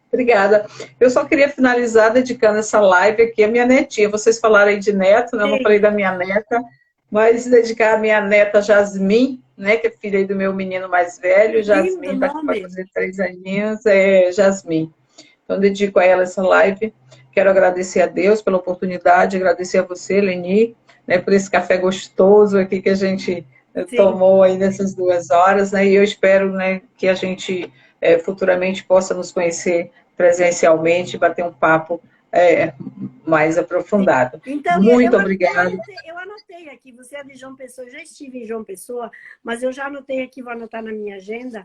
S2: Obrigada. Eu só queria finalizar dedicando essa live aqui à minha netinha. Vocês falaram aí de neto, né? Eu não falei da minha neta, mas dedicar à minha neta Jasmin, né? Que é filha aí do meu menino mais velho. Jasmin está aqui para fazer 3 aninhos, Jasmin. Então, dedico a ela essa live. Quero agradecer a Deus pela oportunidade, agradecer a você, Leni, né, por esse café gostoso aqui que a gente tomou aí nessas 2 horas, né? E eu espero, né, que a gente futuramente possa nos conhecer presencialmente, bater um papo mais aprofundado.
S1: Então,
S2: muito obrigada.
S1: Eu anotei aqui, você é de João Pessoa, eu já estive em João Pessoa, mas eu já anotei aqui, vou anotar na minha agenda,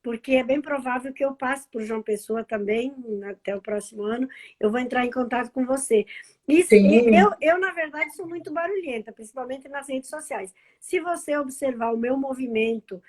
S1: porque é bem provável que eu passe por João Pessoa também, até o próximo ano, eu vou entrar em contato com você. Eu, na verdade, sou muito barulhenta, principalmente nas redes sociais. Se você observar o meu movimento,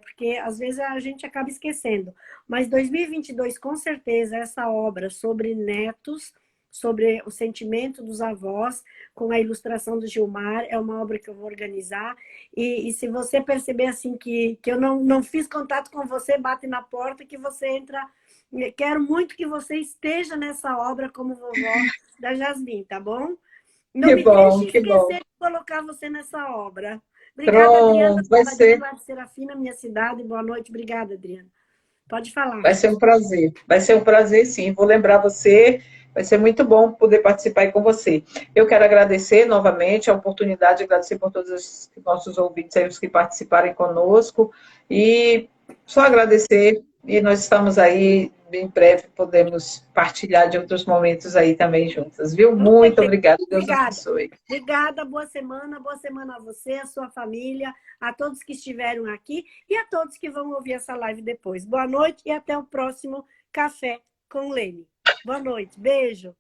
S1: porque às vezes a gente acaba esquecendo, mas 2022, com certeza, essa obra sobre netos, sobre o sentimento dos avós, com a ilustração do Gilmar, é uma obra que eu vou organizar. E se você perceber assim que eu não fiz contato com você, bate na porta que você entra. Quero muito que você esteja nessa obra como vovó da Jasmin, tá bom? Não me deixe esquecer de colocar você nessa obra. Obrigada,
S2: Pronto,
S1: Adriana.
S2: vai ser.
S1: Serafina, minha cidade. Boa noite. Obrigada, Adriana. Pode falar.
S2: Vai ser um prazer. Vai ser um prazer, sim. Vou lembrar você. Vai ser muito bom poder participar aí com você. Eu quero agradecer novamente a oportunidade, agradecer por todos os nossos ouvintes aí, os que participarem conosco. E só agradecer. E nós estamos aí, em breve podemos partilhar de outros momentos aí também juntas, viu? Muito obrigada. Deus abençoe.
S1: Obrigada, boa semana a você, a sua família, a todos que estiveram aqui e a todos que vão ouvir essa live depois. Boa noite e até o próximo Café com Lene. Boa noite, beijo.